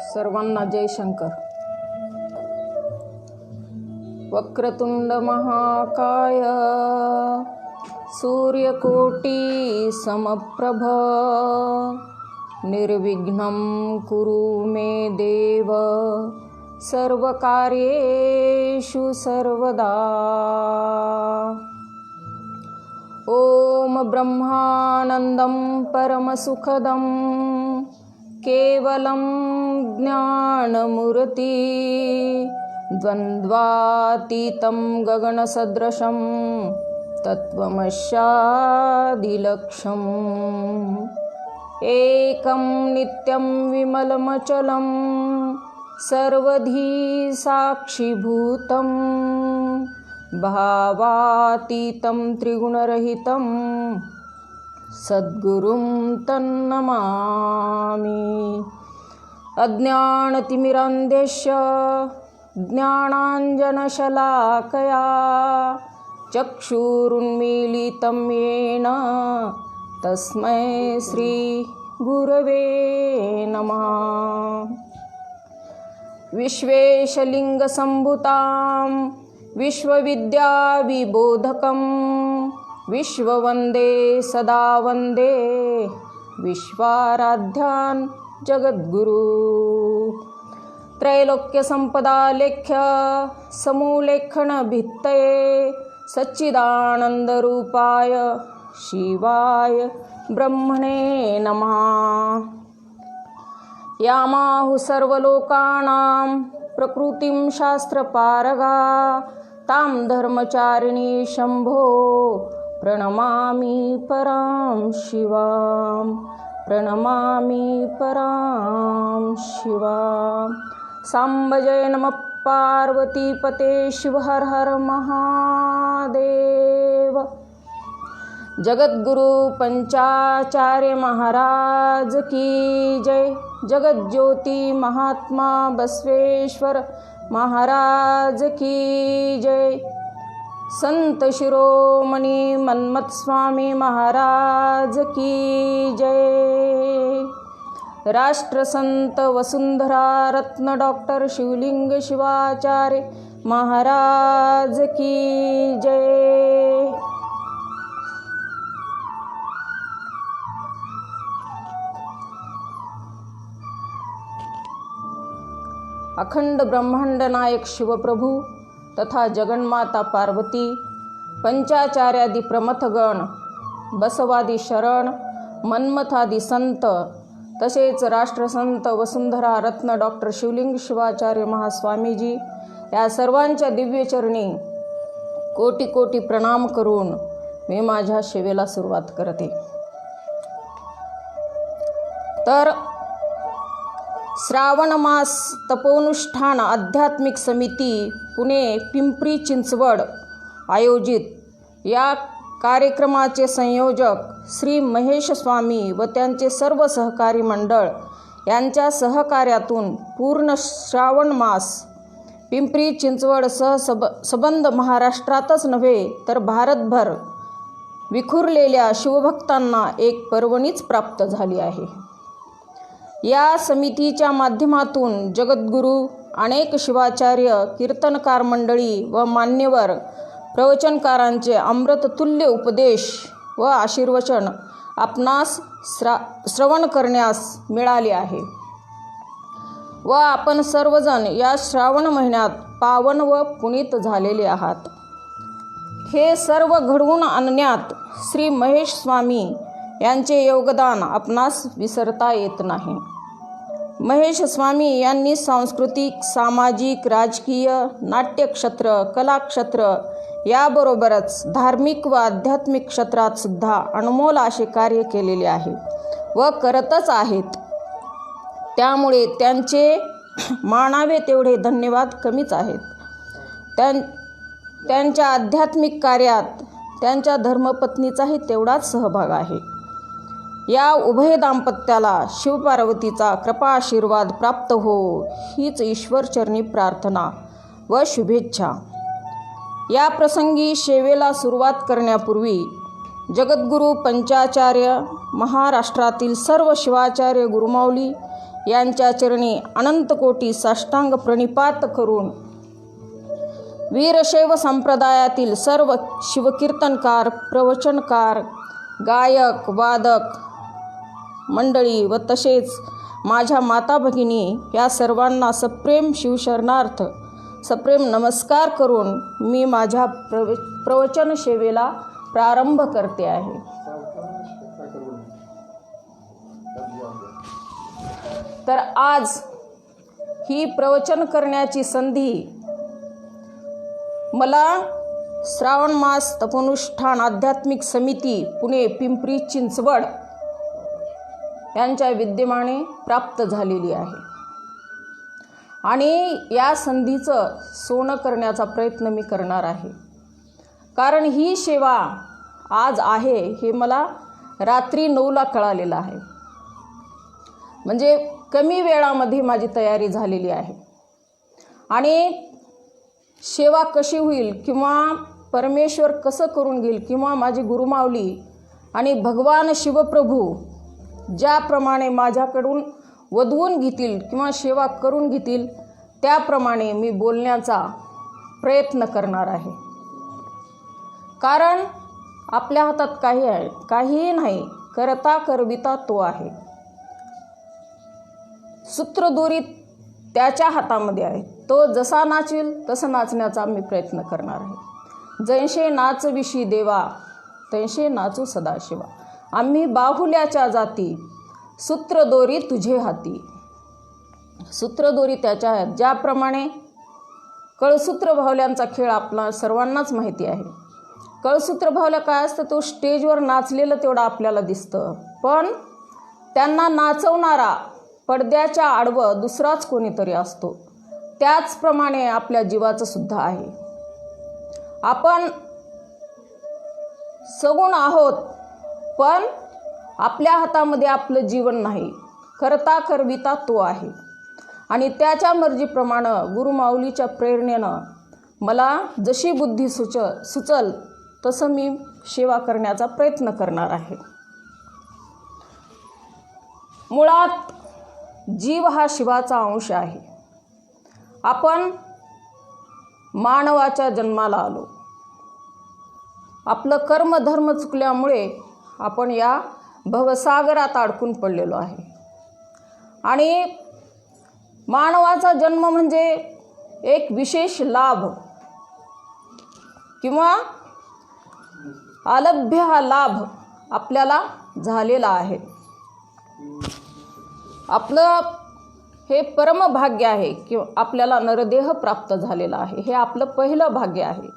सर्वांना जय शंकर. वक्रतुंड महाकाय सूर्यकोटी समप्रभ निर्विघ्नं कुरु मे देव सर्वकार्येषु सर्वदा. ओम ब्रह्मानंदं परमसुखदं केवलं ज्ञानमूर्ति द्वन्द्वातीतं गगनसदृशं तत्त्वमस्यादिलक्ष्यम् एकं नित्यं विमलमचलं सर्वधी साक्षीभूतं भावातीतं त्रिगुणरहितं सद्गुरुं तन्नमामि. अज्ञानतिमिरान्धस्य ज्ञानाञ्जनशलाकया चक्षुरुन्मीलितं येन तस्मै श्री गुरवे नमः. विश्वेशलिङ्गसम्भुतां विश्वविद्याविबोधकं विश्ववन्दे सदा वन्दे विश्वाराध्यान् जगद्गुरु. त्रैलोक्यसम्पदालेख्य समूलेखनभित्तये सच्चिदानन्दरूपाय शिवाय ब्रह्मणे नमः. यामाहु सर्वलोकानां प्रकृतिं शास्त्रपारगा तां धर्मचारिणी शम्भो प्रणमामि परां शिवां. प्रणमामि परां शिवां. सांब जय नमः पार्वतीपते शिव हर हर महादेव. जगद्गुरु पंचाचार्य महाराज की जय. जगज्योति महात्मा बसवेश्वर महाराज की जय. संत शिरोमणी मन्मथ स्वामी महाराज की जय. राष्ट्रसंत वसुंधरा रत्न डॉक्टर शिवलिंग शिवाचार्य महाराज की जय. अखंड ब्रह्मांड नायक शिवप्रभू तथा जगन्माता पार्वती, पंचाचार्यादि प्रमथगण, बसवादी शरण, मन्मथादी संत, तसेच राष्ट्रसंत वसुंधरा रत्न डॉक्टर शिवलिंग शिवाचार्य महास्वामीजी या सर्वांच्या दिव्यचरणी कोटी कोटी प्रणाम करून मी माझ्या सेवेला सुरुवात करते. तर श्रावण मास तपोनुष्ठान आध्यात्मिक समिती पुणे पिंपरी चिंचवड आयोजित या कार्यक्रमाचे संयोजक श्री महेश स्वामी व त्यांचे सर्व सहकारी मंडळ यांच्या सहकार्यातून पूर्ण श्रावण मास पिंपरी चिंचवड संबंध महाराष्ट्रातच नव्हे तर भारतभर विखुरलेल्या शिवभक्तांना एक पर्वणीच प्राप्त झाली आहे. या समितीच्या माध्यमातून जगद्गुरू, अनेक शिवाचार्य, कीर्तनकार मंडळी व मान्यवर प्रवचनकारांचे अमृततुल्य उपदेश व आशीर्वचन आपणास श्रवण करण्यास मिळाले आहे व आपण सर्वजण या श्रावण महिन्यात पावन व पुनीत झालेले आहात. हे सर्व घडवून आणण्यात श्री महेश स्वामी यांचे योगदान आपणास विसरता येत नाही. महेश स्वामी यांनी सांस्कृतिक, सामाजिक, राजकीय, नाट्यक्षेत्र, कलाक्षेत्र याबरोबरच धार्मिक व आध्यात्मिक क्षेत्रात सुद्धा अनमोल असे कार्य केलेले आहे व करतच आहेत. त्यामुळे त्यांचे मानावे तेवढे धन्यवाद कमीच आहेत. त्यांच्या आध्यात्मिक कार्यात त्यांच्या धर्मपत्नीचाही तेवढाच सहभाग आहे. या उभय दाम्पत्याला शिवपार्वतीचा कृपा आशीर्वाद प्राप्त हो हीच ईश्वरचरणी प्रार्थना व शुभेच्छा. या प्रसंगी सेवेला सुरुवात करण्यापूर्वी जगद्गुरू पंचाचार्य महाराष्ट्रातील सर्व शिवाचार्य गुरुमाऊली यांच्या चरणी अनंत कोटी साष्टांग प्रणिपात करून वीरशैव संप्रदायातील सर्व शिवकीर्तनकार, प्रवचनकार, गायक, वादक मंडळी व तसेच माझ्या माता भगिनी या सर्वांना सप्रेम शिवशरणार्थ सप्रेम नमस्कार करून मी माझ्या प्रवचन सेवेला प्रारंभ करते आहे. तर आज ही प्रवचन करण्याची संधी मला श्रावण मास तपोनुष्ठान आध्यात्मिक समिती पुणे पिंपरी चिंचवड यांच्या विद्यमाने प्राप्त झालेली आहे आणि या संधीचं सोनं करण्याचा प्रयत्न मी करणार आहे. कारण ही सेवा आज आहे हे मला रात्री 9ला कळालेलं आहे. म्हणजे कमी वेळामध्ये माझी तयारी झालेली आहे आणि सेवा कशी होईल किंवा परमेश्वर कसं करून घेईल किंवा माझी गुरुमाऊली आणि भगवान शिवप्रभू ज्याप्रमाणे माझ्याकडून वधवून घेतील किंवा सेवा करून घेतील त्याप्रमाणे मी बोलण्याचा प्रयत्न करणार आहे. कारण आपल्या हातात काही नाही, करता करविता तो आहे. सूत्रदोरी त्याच्या हातामध्ये आहे. तो जसा नाचेल तसं नाचण्याचा मी प्रयत्न करणार आहे. जैसे नाचविशी देवा तैसे नाचू सदाशिवा. आम्ही बाहुल्याच्या जाती सूत्रदोरी तुझे हाती. सूत्रदोरी त्याच्या आहेत. ज्याप्रमाणे कळसूत्र भावल्यांचा खेळ आपला सर्वांनाच माहिती आहे. कळसूत्र भावल्या काय असतं, तो स्टेजवर नाचलेलं तेवढं आपल्याला दिसतं, पण त्यांना नाचवणारा पडद्याच्या आडवं दुसराच कोणीतरी असतो. त्याचप्रमाणे आपल्या जीवाचं सुद्धा आहे. आपण सगुण आहोत, पण आपल्या हातामध्ये आपलं जीवन नाही. करता करविता तो आहे आणि त्याच्या मर्जीप्रमाणे गुरुमाऊलीच्या प्रेरणेनं मला जशी बुद्धी सुचल तसं मी सेवा करण्याचा प्रयत्न करणार आहे. मुळात जीव हा शिवाचा अंश आहे. आपण मानवाच्या जन्माला आलो. आपलं कर्मधर्म चुकल्यामुळे आपण या भवसागरात अडकून पडलेलो आहे आणि मानवाचा जन्म म्हणजे एक विशेष लाभ किंवा अलभ्य हा लाभ आपल्याला झालेला आहे. आपलं हे परमभाग्य आहे की आपल्याला नरदेह प्राप्त झालेला आहे. हे आपलं पहिलं भाग्य आहे.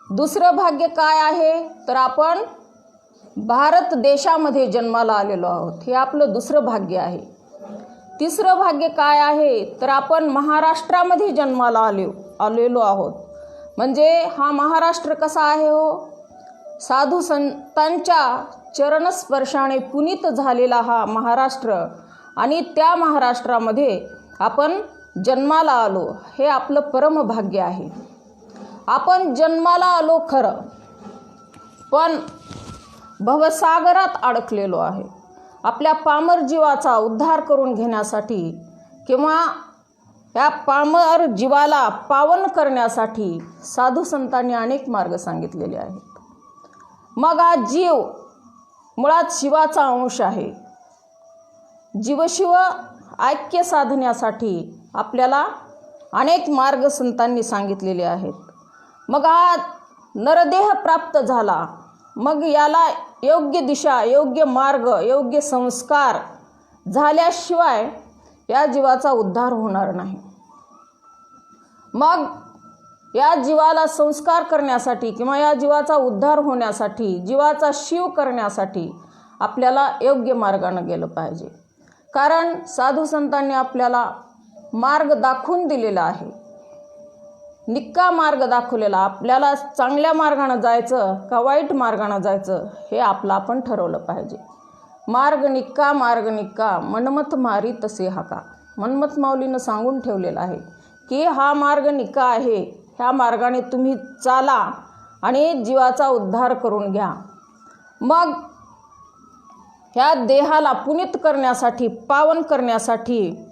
दुसरं भाग्य काय आहे तर आपण भारत देशामध्ये जन्माला आलेलो आहोत. हे आपलं दुसरं भाग्य आहे. तिसरं भाग्य काय आहे तर आपण महाराष्ट्रामध्ये जन्माला आलेलो आहोत. म्हणजे हा महाराष्ट्र कसा आहे हो, साधू संतांच्या चरणस्पर्शाने पुनीत झालेला हा महाराष्ट्र आणि त्या महाराष्ट्रामध्ये आपण जन्माला आलो. हे आपलं परमभाग्य आहे. आपण जन्माला आलो खरं, पण भवसागरात अडकलेलो आहे. आपल्या पामर जीवाचा उद्धार करून घेण्यासाठी किंवा या पामर जीवाला पावन करण्यासाठी साधू संतांनी अनेक मार्ग सांगितलेले आहेत. मग हा जीव मुळात शिवाचा अंश आहे. जीवशिव ऐक्य साधण्यासाठी आपल्याला अनेक मार्ग संतांनी सांगितलेले आहेत. मग हा नरदेह प्राप्त झाला, मग याला योग्य दिशा, योग्य मार्ग, योग्य संस्कार झाल्याशिवाय या जीवाचा उद्धार होणार नाही. मग या जीवाला संस्कार करण्यासाठी किंवा या जीवाचा उद्धार होण्यासाठी, जीवाचा शिव करण्यासाठी आपल्याला योग्य मार्गाने गेलं पाहिजे. कारण साधू संतांनी आपल्याला मार्ग दाखवून दिलेला आहे. निक्का मार्ग दाखवलेला. आपल्याला चांगल्या मार्गाने जायचं का वाईट मार्गाने जायचं हे आपलं आपण ठरवलं पाहिजे. मार्ग निक्का मनमथ मारी तसे हाका. मनमथ माऊलीनं सांगून ठेवलेलं आहे की हा मार्ग निक्का आहे, ह्या मार्गाने तुम्ही चाला आणि जीवाचा उद्धार करून घ्या. मग ह्या देहाला पुनीत करण्यासाठी, पावन करण्यासाठी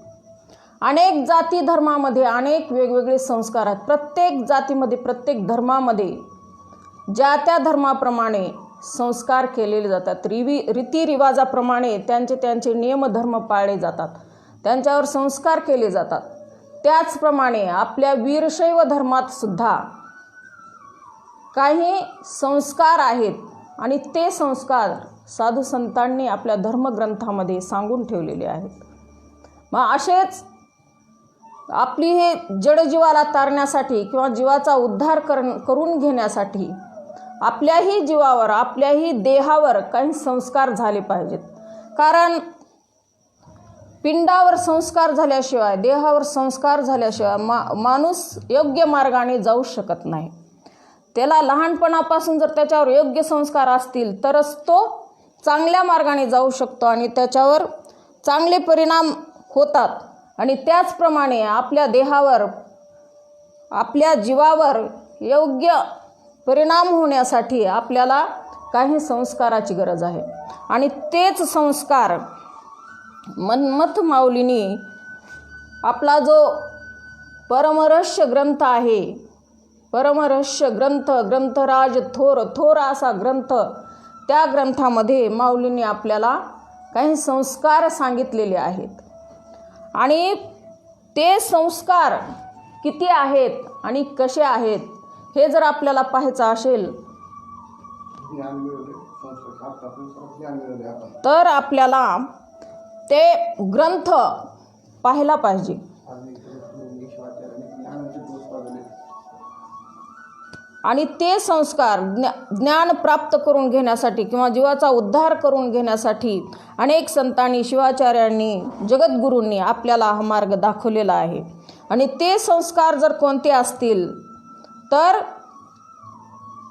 अनेक जाती धर्मामध्ये अनेक वेगवेगळे संस्कार आहेत. प्रत्येक जातीमध्ये, प्रत्येक धर्मामध्ये ज्या त्या धर्माप्रमाणे संस्कार केलेले जातात. रीतिरिवाजाप्रमाणे त्यांचे नियमधर्म पाळले जातात, त्यांच्यावर संस्कार केले जातात. त्याचप्रमाणे आपल्या वीरशैव धर्मात सुद्धा काही संस्कार आहेत आणि ते संस्कार साधू संतांनी आपल्या धर्मग्रंथामध्ये सांगून ठेवलेले आहेत. मग असेच आपली हे जडजीवाला तारण्यासाठी किंवा जीवाचा उद्धार करून घेण्यासाठी आपल्याही जीवावर, आपल्याही देहावर काही संस्कार झाले पाहिजेत. कारण पिंडावर संस्कार झाल्याशिवाय, देहावर संस्कार झाल्याशिवाय माणूस योग्य मार्गाने जाऊ शकत नाही. त्याला लहानपणापासून जर त्याच्यावर योग्य संस्कार असतील तरच तो चांगल्या मार्गाने जाऊ शकतो आणि त्याच्यावर चांगले परिणाम होतात. आणि त्याचप्रमाणे आपल्या देहावर, आपल्या जीवावर योग्य परिणाम होण्यासाठी आपल्याला काही संस्काराची गरज आहे. आणि तेच संस्कार मन्मथ माऊलींनी आपला जो परमरहस्य ग्रंथ आहे, परमरहस्य ग्रंथ, ग्रंथराज थोर असा ग्रंथ, त्या ग्रंथामध्ये माऊलींनी आपल्याला काही संस्कार सांगितलेले आहेत. आणि ते संस्कार किती आहेत आणि कसे आहेत हे जर आपल्याला पाहायचं असेल तर आपल्याला ते ग्रंथ पाहायला पाहिजे. आणि ते संस्कार ज्ञान प्राप्त करून घेण्यासाठी किंवा जीवाचा उद्धार करून घेण्यासाठी अनेक संतांनी, शिवाचार्यांनी, जगद्गुरूंनी आपल्याला हा मार्ग दाखवलेला आहे. आणि ते संस्कार जर कोणते असतील तर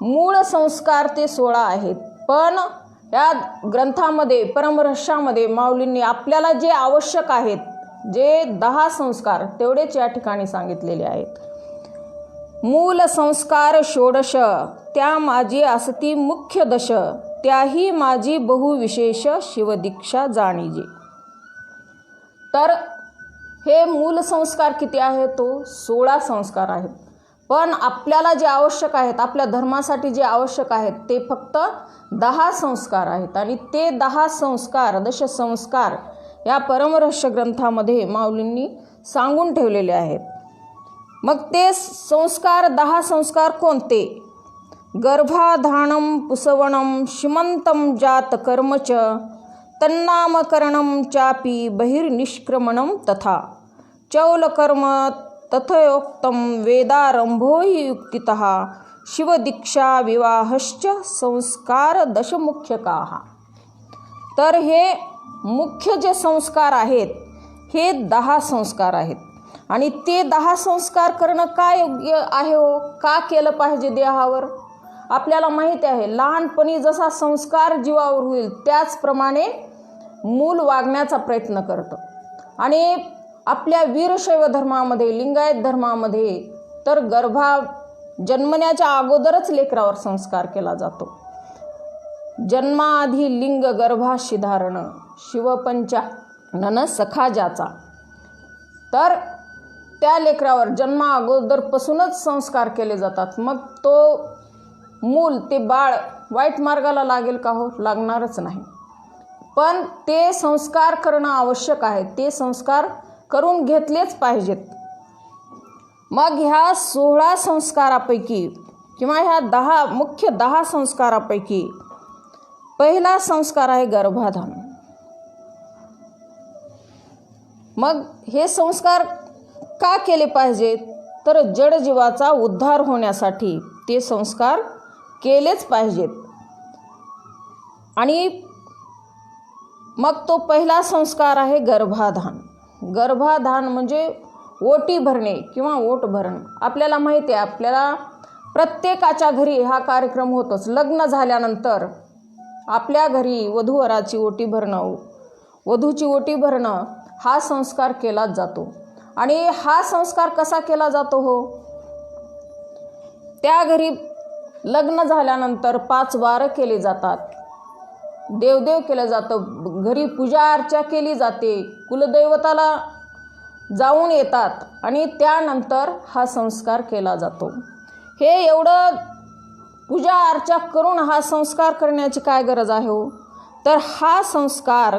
मूळ संस्कार ते 16 आहेत. पण या ग्रंथामध्ये, परमरहस्यामध्ये माऊलींनी आपल्याला जे आवश्यक आहेत, जे 10 संस्कार तेवढेच या ठिकाणी सांगितलेले आहेत. मूल संस्कार षोडश, त्या माझी असती मुख्य दश, त्याही माझी बहुविशेष शिवदीक्षा जाणीजे. तर हे मूल संस्कार किती आहे? तो 16 संस्कार आहेत. पण आपल्याला जे आवश्यक आहेत, आपल्या धर्मासाठी जे आवश्यक आहेत ते फक्त 10 संस्कार आहेत. आणि ते 10 संस्कार, दशसंस्कार या परमरहस्य ग्रंथामध्ये माऊलींनी सांगून ठेवलेले आहेत. मग ते संस्कार, 10 संस्कार कोणते? गर्भाधानम पुसवणम शिमंतम जात कर्मच, तन्नामकरणम चापी बहिर्निष्क्रमणम तथा चौलकर्म तथयोक्तम वेदारंभो हि युक्तितः शिवदीक्षा विवाहश्च संस्कार दशमुख्यकाः. तर हे मुख्य जे संस्कार आहेत हे 10 संस्कार आहेत. आणि ते 10 संस्कार करणं काय योग्य आहे हो? का केलं पाहिजे देहावर? आपल्याला माहिती आहे, लहानपणी जसा संस्कार जीवावर होईल त्याचप्रमाणे मूल वागण्याचा प्रयत्न करतं. आणि आपल्या वीरशैव धर्मामध्ये, लिंगायत धर्मामध्ये तर जन्मण्याच्या अगोदरच लेकरावर संस्कार केला जातो. जन्माआधी लिंग गर्भाशी धारण, शिवपंचानन सखा ज्याचा. तर त्या लेकरावर जन्मा अगोदरपासूनच संस्कार केले जातात. मग तो मूल, ते बाळ वाईट मार्गाला लागेल का हो? लागणारच नाही. पण ते संस्कार करणं आवश्यक आहे, ते संस्कार करून घेतलेच पाहिजेत. मग ह्या 16 संस्कारापैकी किंवा ह्या मुख्य 10 संस्कारापैकी पहिला संस्कार आहे गर्भाधान. मग हे संस्कार का केले पाहिजेत? तर जडजीवाचा उद्धार होण्यासाठी ते संस्कार केलेच पाहिजेत. आणि मग तो पहिला संस्कार आहे गर्भाधान. गर्भाधान म्हणजे ओटी भरणे किंवा ओट भरणं. आपल्याला माहिती आहे, आपल्याला प्रत्येकाच्या घरी हा कार्यक्रम होतोच. लग्न झाल्यानंतर आपल्या घरी वधूवराची ओटी भरणं, वधूची ओटी भरणं हा संस्कार केलाच जातो. आणि हा संस्कार कसा केला जातो हो? त्या घरी लग्न झाल्यानंतर 5 वार केले जातात. देवदेव केलं जातं, घरी पूजा अर्चा केली जाते, कुलदैवताला जाऊन येतात आणि त्यानंतर हा संस्कार केला जातो. हे एवढं पूजा अर्चा करून हा संस्कार करण्याची काय गरज आहे हो? तर हा संस्कार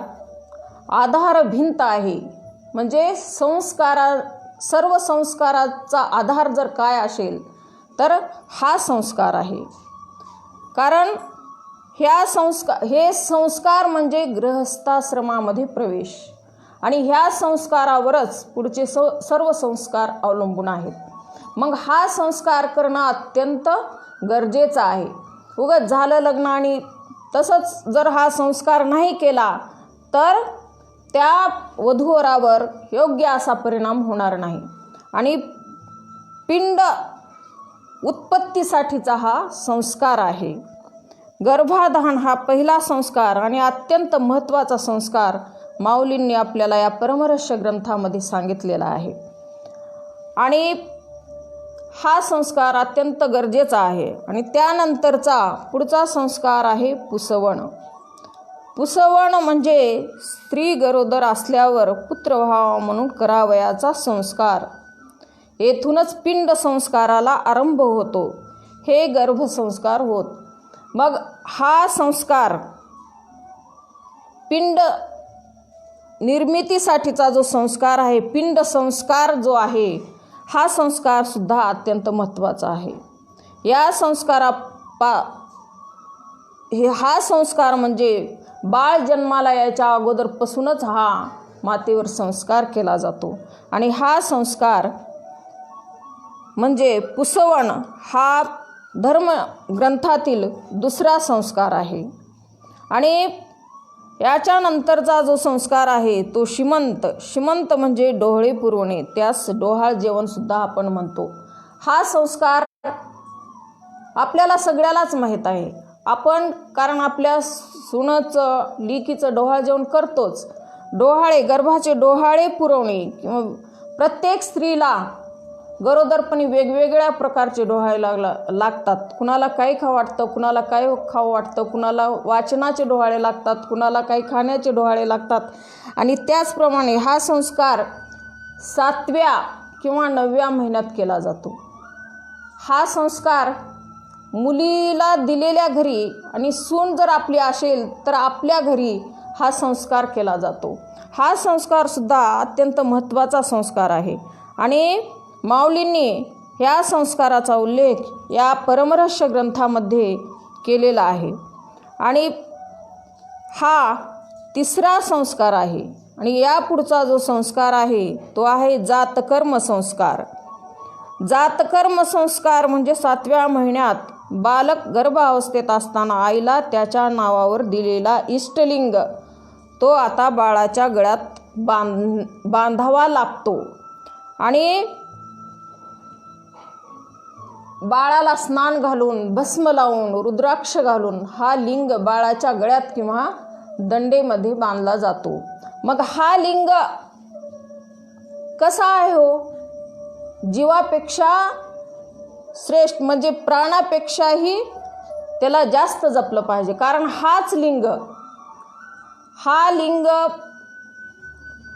आधार भिंत आहे. म्हणजे सर्व संस्काराचा आधार जर काय असेल तर हा संस्कार आहे. कारण हे संस्कार म्हणजे गृहस्थाश्रमामध्ये प्रवेश आणि ह्या संस्कारावरच पुढचे सर्व संस्कार अवलंबून आहेत. मग हा संस्कार करणं अत्यंत गरजेचं आहे. उगाच झालं लग्न आणि तसंच जर हा संस्कार नाही केला तर त्या वधूवरावर योग्य असा परिणाम होणार नाही. आणि पिंड उत्पत्तीसाठीचा हा संस्कार आहे. गर्भाधान हा पहिला संस्कार आणि अत्यंत महत्त्वाचा संस्कार माऊलींनी आपल्याला या परमरहस्य ग्रंथामध्ये सांगितलेला आहे. आणि हा संस्कार अत्यंत गरजेचा आहे. आणि त्यानंतरचा पुढचा संस्कार आहे पुसवण. पुसवण म्हणजे स्त्री गरोदर असल्यावर पुत्र व्हावा म्हणून करावयाचा संस्कार. येथूनच पिंड संस्काराला आरंभ होतो. हे गर्भसंस्कार होत. मग हा संस्कार पिंड निर्मितीसाठीचा जो संस्कार आहे, पिंड संस्कार जो आहे, हा संस्कार सुद्धा अत्यंत महत्त्वाचा आहे. हा संस्कार म्हणजे बाळ जन्माला यायच्या अगोदरपासूनच हा मातेवर संस्कार केला जातो. आणि हा संस्कार म्हणजे पुसवण हा धर्म ग्रंथातील दुसरा संस्कार आहे. आणि याच्यानंतरचा जो संस्कार आहे तो शिमंत म्हणजे डोहळे पुरवणे, त्यास डोहाळ जेवणसुद्धा आपण म्हणतो. हा संस्कार आपल्याला सगळ्यालाच माहीत आहे. आपण कारण आपल्या सुनेचं लेकीचं डोहाळ जेवण करतोच. गर्भाचे डोहाळे पुरवणे किंवा प्रत्येक स्त्रीला गरोदरपणी वेगवेगळ्या प्रकारचे डोहाळे लागतात. कुणाला काही खावं वाटतं, कुणाला काय खावं वाटतं, कुणाला वाचनाचे डोहाळे लागतात, कुणाला काही खाण्याचे डोहाळे लागतात. आणि त्याचप्रमाणे हा संस्कार 7व्या किंवा 9व्या महिन्यात केला जातो. हा संस्कार मुलीला दिलेल्या घरी आणि सून जर आपली असेल तर आपल्या घरी हा संस्कार केला जातो. हा संस्कारसुद्धा अत्यंत महत्त्वाचा संस्कार आहे. आणि माऊलींनी ह्या संस्काराचा उल्लेख या परमरहस्य ग्रंथामध्ये केलेला आहे. आणि हा तिसरा संस्कार आहे. आणि या पुढचा जो संस्कार आहे तो आहे जातकर्म संस्कार. जातकर्म संस्कार म्हणजे 7व्या महिन्यात बालक गर्भावस्थेत असताना आईला त्याच्या नावावर दिलेला इष्टलिंग तो आता बाळाच्या गळ्यात बांधावा लागतो. आणि बाळाला स्नान घालून, भस्म लावून, रुद्राक्ष घालून हा लिंग बाळाच्या गळ्यात किंवा दंडेमध्ये बांधला जातो. मग हा लिंग कसा आहे हो? जीवापेक्षा श्रेष्ठ म्हणजे प्राणापेक्षाही त्याला जास्त जपलं पाहिजे. कारण हा लिंग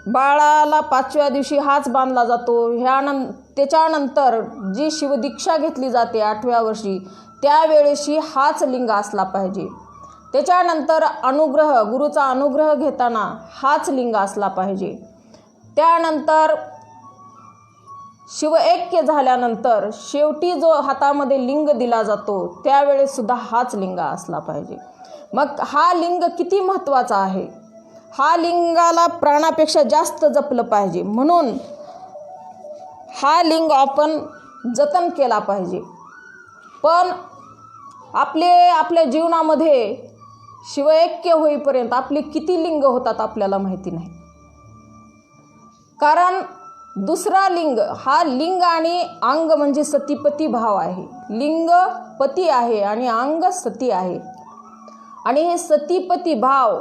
बाळाला 5व्या दिवशी हाच बांधला जातो. त्याच्यानंतर जी शिवदीक्षा घेतली जाते 8व्या वर्षी त्यावेळेशी हाच लिंग असला पाहिजे. त्याच्यानंतर गुरुचा अनुग्रह घेताना हाच लिंग असला पाहिजे. त्यानंतर शिवऐक्य झाल्यानंतर शेवटी जो हातामध्ये लिंग दिला जातो त्यावेळेससुद्धा हाच लिंग असला पाहिजे. मग हा लिंग किती महत्त्वाचा आहे? हा लिंगाला प्राणापेक्षा जास्त जपलं पाहिजे. म्हणून हा लिंग आपण जतन केला पाहिजे. पण आपल्या जीवनामध्ये शिवऐक्य होईपर्यंत आपले किती लिंग होतात आपल्याला माहिती नाही. कारण दुसरा लिंग हा लिंग आणि अंग म्हणजे सतीपती भाव आहे. लिंग पती आहे आणि अंग सती आहे. आणि हे सतीपती भाव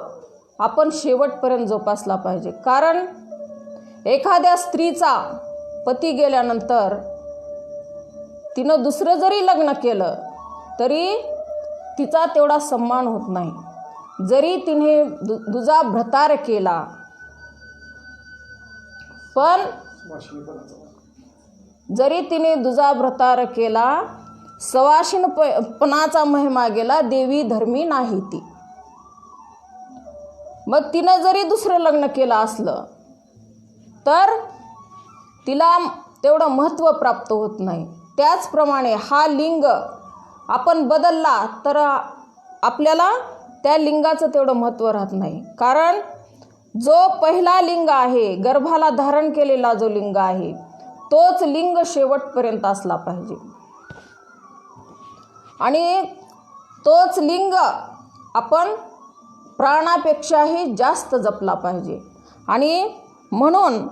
आपण शेवटपर्यंत जोपासला पाहिजे. कारण एखाद्या स्त्रीचा पती गेल्यानंतर तिनं दुसरं जरी लग्न केलं तरी तिचा तेवढा सन्मान होत नाही. जरी तिने दुजा भ्रतार केला, पण जरी तिने दुजा भ्रतार केला, सवाशिणपणाचा महिमा गेला, देवी धर्मी नाही ती. मग तिनं जरी दुसरं लग्न केलं असलं तर तिला तेवढं महत्त्व प्राप्त होत नाही. त्याचप्रमाणे हा लिंग आपण बदलला तर आपल्याला त्या लिंगाचं तेवढं महत्त्व राहत नाही. कारण जो पहिला लिंग आहे, गर्भाला धारण केलेला जो लिंग आहे, तोच लिंग शेवटपर्यंत असला पाहिजे आणि तोच लिंग आपण प्राणापेक्षाही जास्त जपला पाहिजे. आणि म्हणून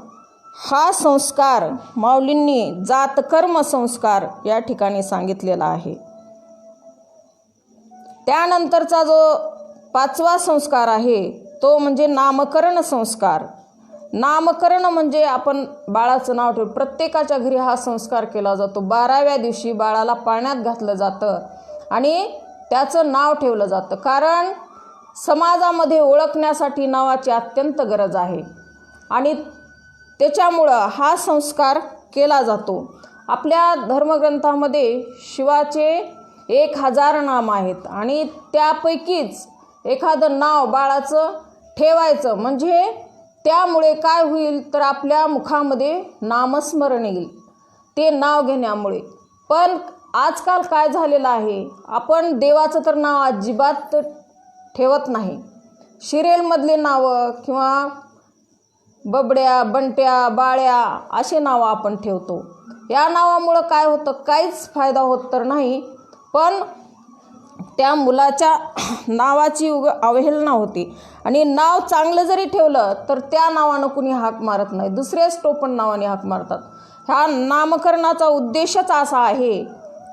हा संस्कार माऊलींनी जातकर्म संस्कार या ठिकाणी सांगितलेला आहे. त्यानंतरचा जो 5वा संस्कार आहे तो म्हणजे नामकरण संस्कार. नामकरण म्हणजे आपण बाळाचं नाव ठेवतो. प्रत्येकाच्या घरी हा संस्कार केला जातो. 12व्या दिवशी बाळाला पाण्यात घातलं जातं आणि त्याचं नाव ठेवलं जातं. कारण समाजामध्ये ओळखण्यासाठी नावाची अत्यंत गरज आहे आणि त्याच्यामुळं हा संस्कार केला जातो. आपल्या धर्मग्रंथामध्ये शिवाचे 1000 नाम आहेत आणि त्यापैकीच एखादं नाव बाळाचं ठेवायचं. म्हणजे त्यामुळे काय होईल तर आपल्या मुखामध्ये नामस्मरण येईल ते नाव घेण्यामुळे. पण आजकाल काय झालेलं आहे, आपण देवाचं तर नाव अजिबात ठेवत नाही. सिरियलमधले नावं किंवा बबड्या, बंट्या, बाळ्या असे नावं आपण ठेवतो. या नावामुळं काय होतं, काहीच फायदा होत तर नाही, पण त्या मुलाच्या नावाची अवहेलना होती. आणि नाव चांगलं जरी ठेवलं तर त्या नावानं कुणी हाक मारत नाही, दुसऱ्याच टोपण नावाने हाक मारतात. ह्या नामकरणाचा उद्देशच असा आहे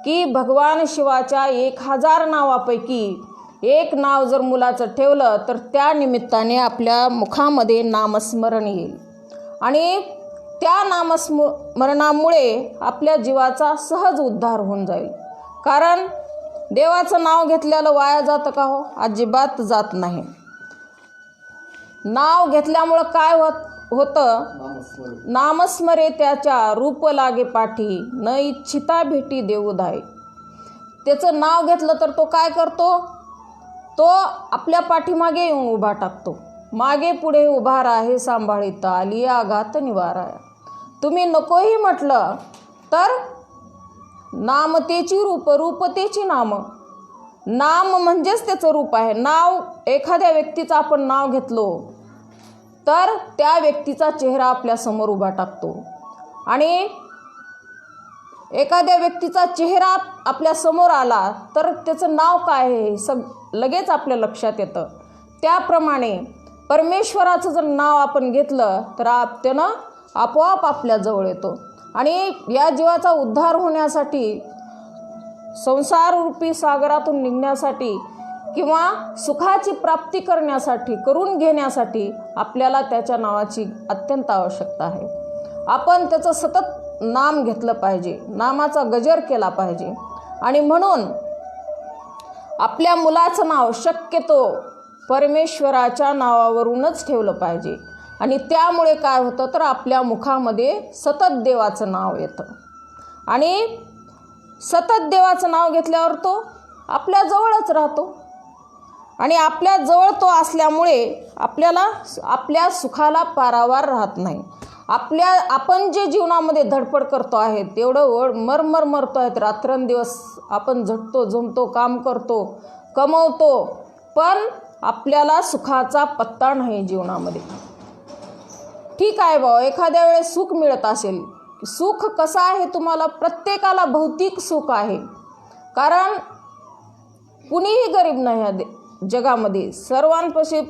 की भगवान शिवाच्या 1000 नावापैकी एक नाव जर मुलाचं ठेवलं तर त्या निमित्ताने आपल्या मुखामध्ये नामस्मरण येईल आणि त्या नामस्मरणामुळे आपल्या जीवाचा सहज उद्धार होऊन जाईल. कारण देवाचं नाव घेतलेलं वाया जातं का हो? अजिबात जात नाही. नाव घेतल्यामुळं काय होतं, नामस्मरे त्याच्या रूप लागे पाठी, न इच्छिता भेटी देऊधाय. त्याचं नाव घेतलं तर तो काय करतो, तो आपल्या पाठीमागे येऊन उभा टाकतो. मागे पुढे उभा राहे सांभाळिता, आली आघात निवाराया. तुम्ही नकोही म्हटलं तर नामतेची रूप, रूपतेची नाम. नाम म्हणजेच त्याचं रूप आहे. नाव एखाद्या व्यक्तीचं आपण नाव घेतलो तर त्या व्यक्तीचा चेहरा आपल्यासमोर उभा टाकतो आणि एखाद्या व्यक्तीचा चेहरा आपल्या समोर आला तर त्याचं नाव काय आहे लगेच आपल्या लक्षात येतं. त्याप्रमाणे परमेश्वराचं जर नाव आपण घेतलं तर त्यानं आपोआप आपल्या जवळ येतो. आणि या जीवाचा उद्धार होण्यासाठी, संसाररूपी सागरातून निघण्यासाठी किंवा सुखाची प्राप्ती करून घेण्यासाठी आपल्याला त्याच्या नावाची अत्यंत आवश्यकता आहे. आपण त्याचं सतत नाम घेतलं पाहिजे, नामाचा गजर केला पाहिजे. आणि म्हणून आपल्या मुलाचं नाव शक्यतो परमेश्वराच्या नावावरूनच ठेवलं पाहिजे. आणि त्यामुळे काय होतं तर आपल्या मुखामध्ये सतत देवाचं नाव येतं आणि सतत देवाचं नाव घेतल्यावर तो आपल्या जवळच राहतो. आणि आपल्या जवळ तो असल्यामुळे आपल्याला आपल्या सुखाला पारावार राहत नाही. आपण जे जीवनामध्ये धडपड करतो आहे तेवढं मरतो आहेत, रात्रंदिवस आपण झटतो, झुमतो, काम करतो, कमवतो, पण आपल्याला सुखाचा पत्ता नाही जीवनामध्ये. ठीक आहे भाऊ, एखाद्या वेळेस सुख मिळत असेल. सुख कसं आहे तुम्हाला, प्रत्येकाला भौतिक सुख आहे. कारण कुणीही गरीब नाही या जगामध्ये. सर्वांपाशी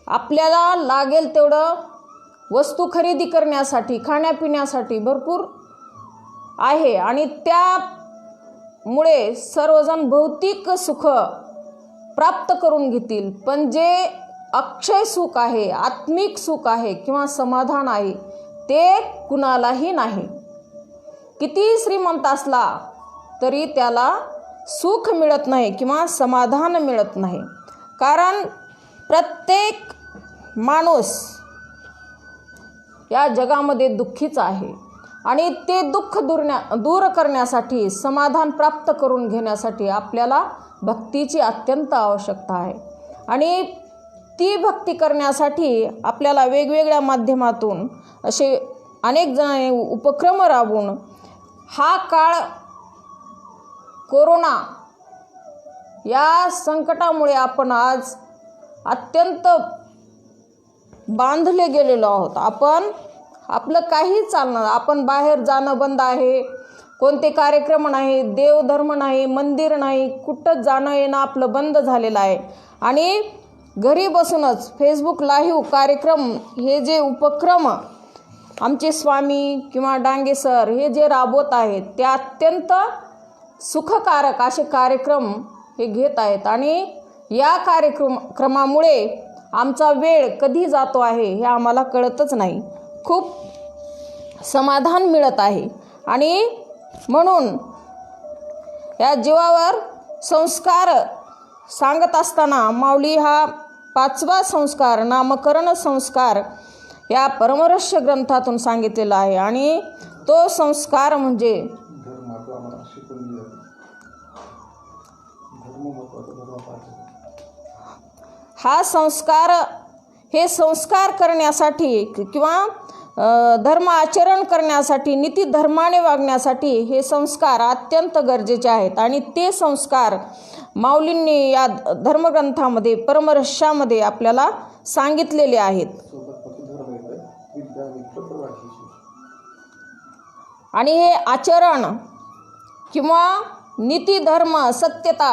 आपल्याला लागेल तेवढं वस्तू खरेदी करण्यासाठी, खाण्यापिण्यासाठी भरपूर आहे आणि त्यामुळे सर्वजण भौतिक सुख प्राप्त करून घेतील. पण जे अक्षय सुख आहे, आत्मिक सुख आहे किंवा समाधान आहे ते कुणालाही नाही. किती श्रीमंत असला तरी त्याला सुख मिळत नाही किंवा समाधान मिळत नाही. कारण प्रत्येक माणूस या जगामध्ये दुःखीच आहे आणि ते दुःख दूर करण्यासाठी, समाधान प्राप्त करून घेण्यासाठी आपल्याला भक्तीची अत्यंत आवश्यकता आहे. आणि ती भक्ती करण्यासाठी आपल्याला वेगवेगळ्या माध्यमातून असे अनेक जण उपक्रम राबवून हा काळ, कोरोना या संकटामुळे आपण आज अत्यंत बांधले गेलेलो आहोत. आपलं काही चालणार, आपण बाहेर जाणं बंद आहे, कोणते कार्यक्रम नाही, देवधर्म नाही, मंदिर नाही, कुठं जाणं येणं आपलं बंद झालेलं आहे. आणि घरी बसूनच फेसबुक लाईव्ह कार्यक्रम, हे जे उपक्रम आमचे स्वामी किंवा डांगे सर हे जे राबवत आहेत ते अत्यंत सुखकारक असे कार्यक्रम हे घेत आहेत. आणि या कार्यक्रमामुळे आमचा वेळ कधी जातो आहे हे आम्हाला कळतच नाही. खूप समाधान मिळत आहे. आणि म्हणून या जीवावर संस्कार सांगत असताना माऊली हा 5वा संस्कार, नामकरण संस्कार या परमरहस्य ग्रंथातून सांगितलेला आहे. आणि तो संस्कार म्हणजे हा संस्कार, हे संस्कार करण्यासाठी किंवा धर्म आचरण करण्यासाठी, नीती धर्माने वागण्यासाठी हे संस्कार अत्यंत गरजेचे आहेत. आणि ते संस्कार माऊलींनी या धर्मग्रंथामध्ये, परमरहस्यामध्ये आपल्याला सांगितलेले आहेत. आणि हे आचरण किंवा नीती धर्म, सत्यता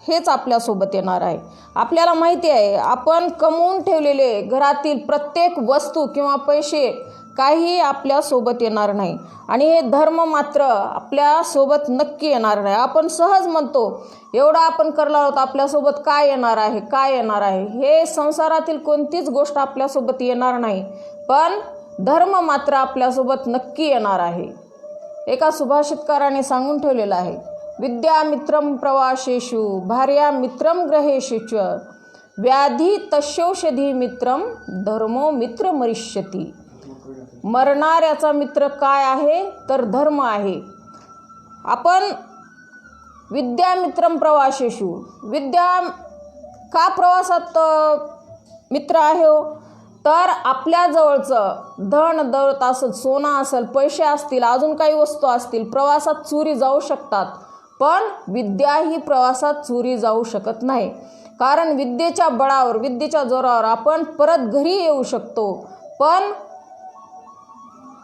हेच आपल्यासोबत येणार आहे. आपल्याला माहिती आहे, आपण कमवून ठेवलेले घरातील प्रत्येक वस्तू किंवा पैसे काही आपल्यासोबत येणार नाही. आणि हे धर्म मात्र आपल्यासोबत नक्की येणार नाही. आपण सहज म्हणतो एवढं आपण करणार आहोत, आपल्यासोबत काय येणार आहे, काय येणार आहे. हे संसारातील कोणतीच गोष्ट आपल्यासोबत येणार नाही, पण धर्म मात्र आपल्यासोबत नक्की येणार आहे. एका सुभाषितकाराने सांगून ठेवलेलं आहे, विद्या मित्रम प्रवासेषु भार्या मित्रम ग्रहेषु च व्याधी तस्यौषधी मित्रम धर्मो मित्र मरिष्यती. मरणाऱ्याचा मित्र काय आहे तर धर्म आहे. आपण विद्या मित्रम प्रवासेषु, विद्या का प्रवासात मित्र आहे हो, तर आपल्याजवळचं धन दौलत असेल, सोनं असेल, पैसे असतील, अजून काही वस्तू असतील, प्रवासात चोरी जाऊ शकतात. पण विद्या ही प्रवासात चोरी जाऊ शकत नाही. कारण विद्येच्या बळावर, विद्येच्या जोरावर आपण परत घरी येऊ शकतो. पण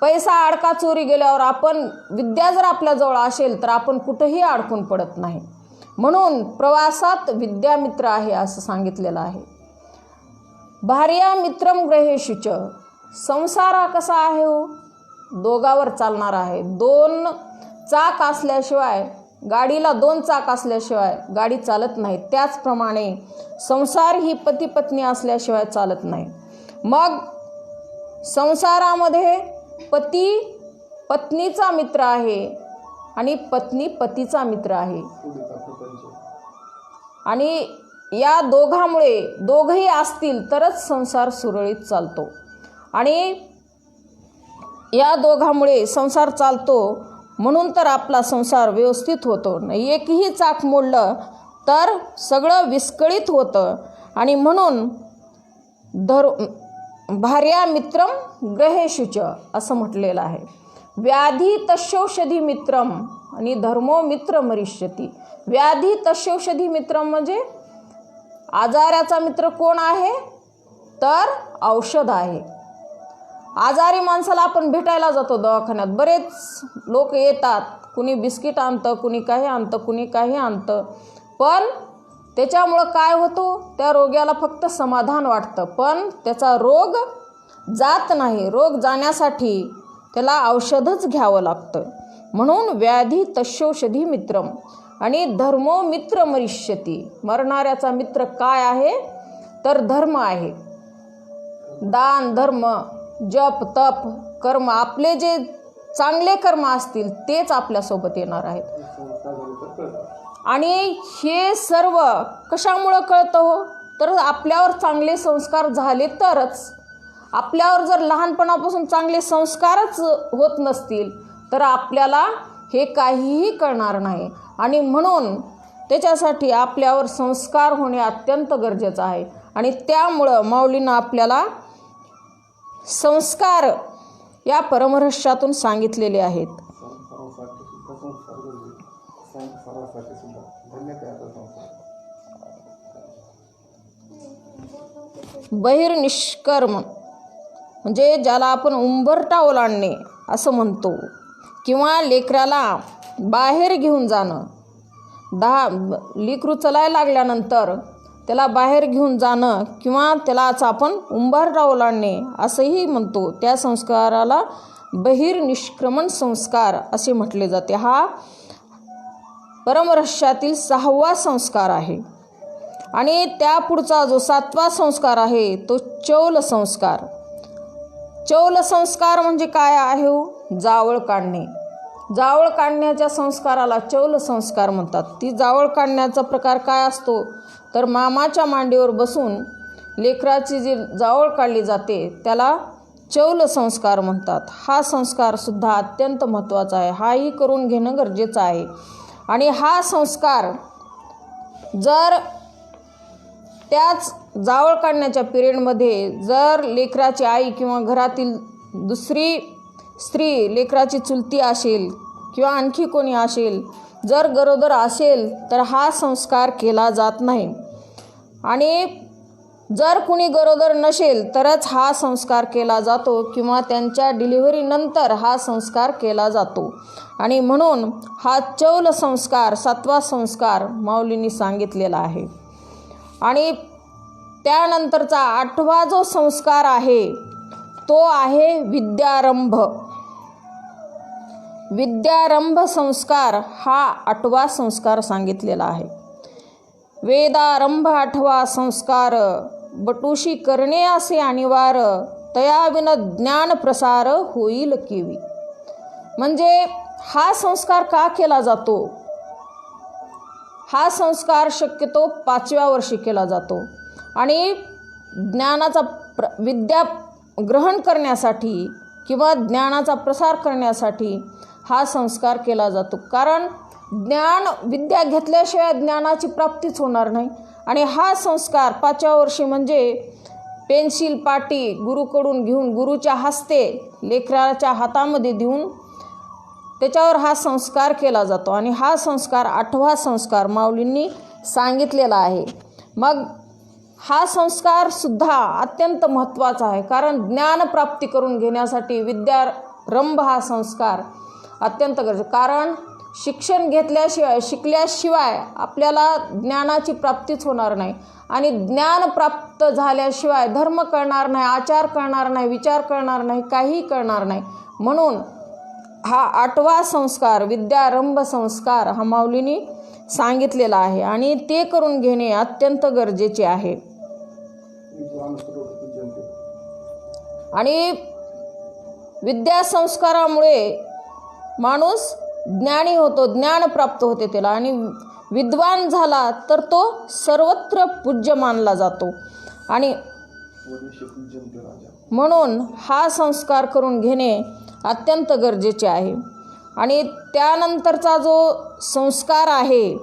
पैसा अडका चोरी गेल्यावर आपण, विद्या जर आपल्याजवळ असेल तर आपण कुठंही अडकून पडत नाही. म्हणून प्रवासात विद्या मित्र आहे असं सांगितलेलं आहे. भार्या मित्रम ग्रहेषु च, संसार हा कसा आहे हो, दोघावर चालणार आहे. 2 चाक असल्याशिवाय, गाडीला 2 चाक असल्याशिवाय गाडी चालत नाही. त्याचप्रमाणे संसार ही पती पत्नी असल्याशिवाय चालत नाही. मग संसारामध्ये पती पत्नीचा मित्र आहे आणि पत्नी पतीचा मित्र आहे. आणि या दोघांमुळे, दोघंही असतील तरच संसार सुरळीत चालतो. आणि या दोघांमुळे संसार चालतो, म्हणून तर आपला संसार व्यवस्थित होतो. एकही चाक मोडलं तर सगळं विस्कळीत होतं. आणि म्हणून भार्या मित्रम ग्रहेषु च असं म्हटलेलं आहे. व्याधी तस्यौषधी मित्रम आणि धर्मो मित्र मरिष्यती. व्याधी तस्यौषधी मित्रम म्हणजे आजाराचा मित्र कोण आहे तर औषध आहे. आजारी माणसाला आपण भेटायला जातो दवाखान्यात, बरेच लोक येतात, कुणी बिस्किट आणतं, कुणी काही आणतं, कुणी काही आणतं. पण त्याच्यामुळं काय होतो, त्या रोग्याला फक्त समाधान वाटतं, पण त्याचा रोग जात नाही. रोग जाण्यासाठी त्याला औषधच घ्यावं लागतं. म्हणून व्याधी तस्यौषधी मित्रम आणि धर्मो मित्र मरिष्यती. मरणाऱ्याचा मित्र काय आहे तर धर्म आहे. दान धर्म, जप तप कर्म, आपले जे चांगले कर्म असतील तेच आपल्यासोबत येणार आहेत. आणि हे सर्व कशामुळं कळतं हो तर आपल्यावर चांगले संस्कार झाले तरच. आपल्यावर जर लहानपणापासून चांगले संस्कारच होत नसतील तर आपल्याला हे काहीही कळणार नाही. आणि म्हणून त्याच्यासाठी आपल्यावर संस्कार होणे अत्यंत गरजेचं आहे. आणि त्यामुळं माऊलींना आपल्याला संस्कार या परमरहस्यातून सांगितलेले आहेत. बहिर्निष्कर्म म्हणजे ज्याला आपण उंबरठा ओलांडणे असं म्हणतो, किंवा लेकराला बाहेर घेऊन जाणं. लेकरू चलायला लागल्यानंतर त्याला बाहेर घेऊन जाणं किंवा त्यालाच आपण उंबरठा ओलांडणे असंही म्हणतो. त्या संस्काराला बहिर्निष्क्रमण संस्कार असे म्हटले जाते. हा परमरहस्यातील 6वा संस्कार आहे. आणि त्यापुढचा जो 7वा संस्कार आहे तो चौल संस्कार. चौल संस्कार म्हणजे काय आहे? जावळ काढणे. जावळ काढण्याच्या संस्काराला चौल संस्कार म्हणतात. ती जावळ काढण्याचा प्रकार काय असतो तर मामाच्या मांडीवर बसून लेकराची जी जावळ काढली जाते त्याला चौल संस्कार म्हणतात. हा संस्कारसुद्धा अत्यंत महत्त्वाचा आहे. हाही करून घेणं गरजेचं आहे. आणि हा संस्कार जर त्याच जावळ काढण्याच्या पिरियडमध्ये जर लेकराची आई किंवा घरातील दुसरी स्त्री लेकराची चुलती असेल किंवा आणखी कोणी असेल, जर गरोदर असेल तर हा संस्कार केला जात नाही. आणि जर कुणी गरोदर नसेल तरच हा संस्कार केला जातो किंवा त्यांच्या डिलिव्हरीनंतर हा संस्कार केला जातो. आणि म्हणून हा चौल संस्कार 7वा संस्कार माऊलींनी सांगितलेला आहे. आणि त्यानंतरचा 8वा जो संस्कार आहे तो आहे विद्यारंभ. विद्यारंभ संस्कार हा 8वा संस्कार सांगितलेला आहे. वेदारंभ 8वा संस्कार, बटुशी करणे असे अनिवार्य, तयाविन ज्ञान प्रसार होईल केवी. म्हणजे हा संस्कार का केला जातो? हा संस्कार शक्यतो 5व्या वर्षी केला जातो. आणि ज्ञानाचा विद्या ग्रहण करण्यासाठी किंवा ज्ञानाचा प्रसार करण्यासाठी हा संस्कार केला जातो. कारण विद्या घेतल्याशिवाय ज्ञानाची प्राप्तीच होणार नाही. आणि हा संस्कार 5व्या वर्षी म्हणजे पेन्सिल पाटी गुरुकडून घेऊन गुरुच्या हस्ते लेकराच्या हातामध्ये देऊन त्याच्यावर हा संस्कार केला जातो. आणि हा संस्कार 8वा संस्कार माऊलींनी सांगितलेला आहे. मग हा संस्कारसुद्धा अत्यंत महत्त्वाचा आहे. कारण ज्ञानप्राप्ती करून घेण्यासाठी विद्यारंभ हा संस्कार अत्यंत गरजेचा. कारण शिक्षण शिकल्याशिवाय आपल्याला ज्ञानाची प्राप्तीच होणार नाही. आणि ज्ञान प्राप्त झाल्याशिवाय धर्म कळणार नाही, आचार कळणार नाही, विचार कळणार नाही, काहीही कळणार नाही. म्हणून हा 8वा संस्कार विद्यारंभ संस्कार हा माऊलींनी सांगितलेला आहे. आणि ते करून घेणे अत्यंत गरजेचे आहे. आणि विद्यासंस्कारामुळे माणूस ज्ञानी होतो, ज्ञान प्राप्त होते त्याला. आणि विद्वान झाला तर तो सर्वत्र पूज्य मानला जातो. आणि म्हणून हा संस्कार करून घेणे अत्यंत गरजेचे आहे. आणि त्यानंतरचा जो संस्कार आहे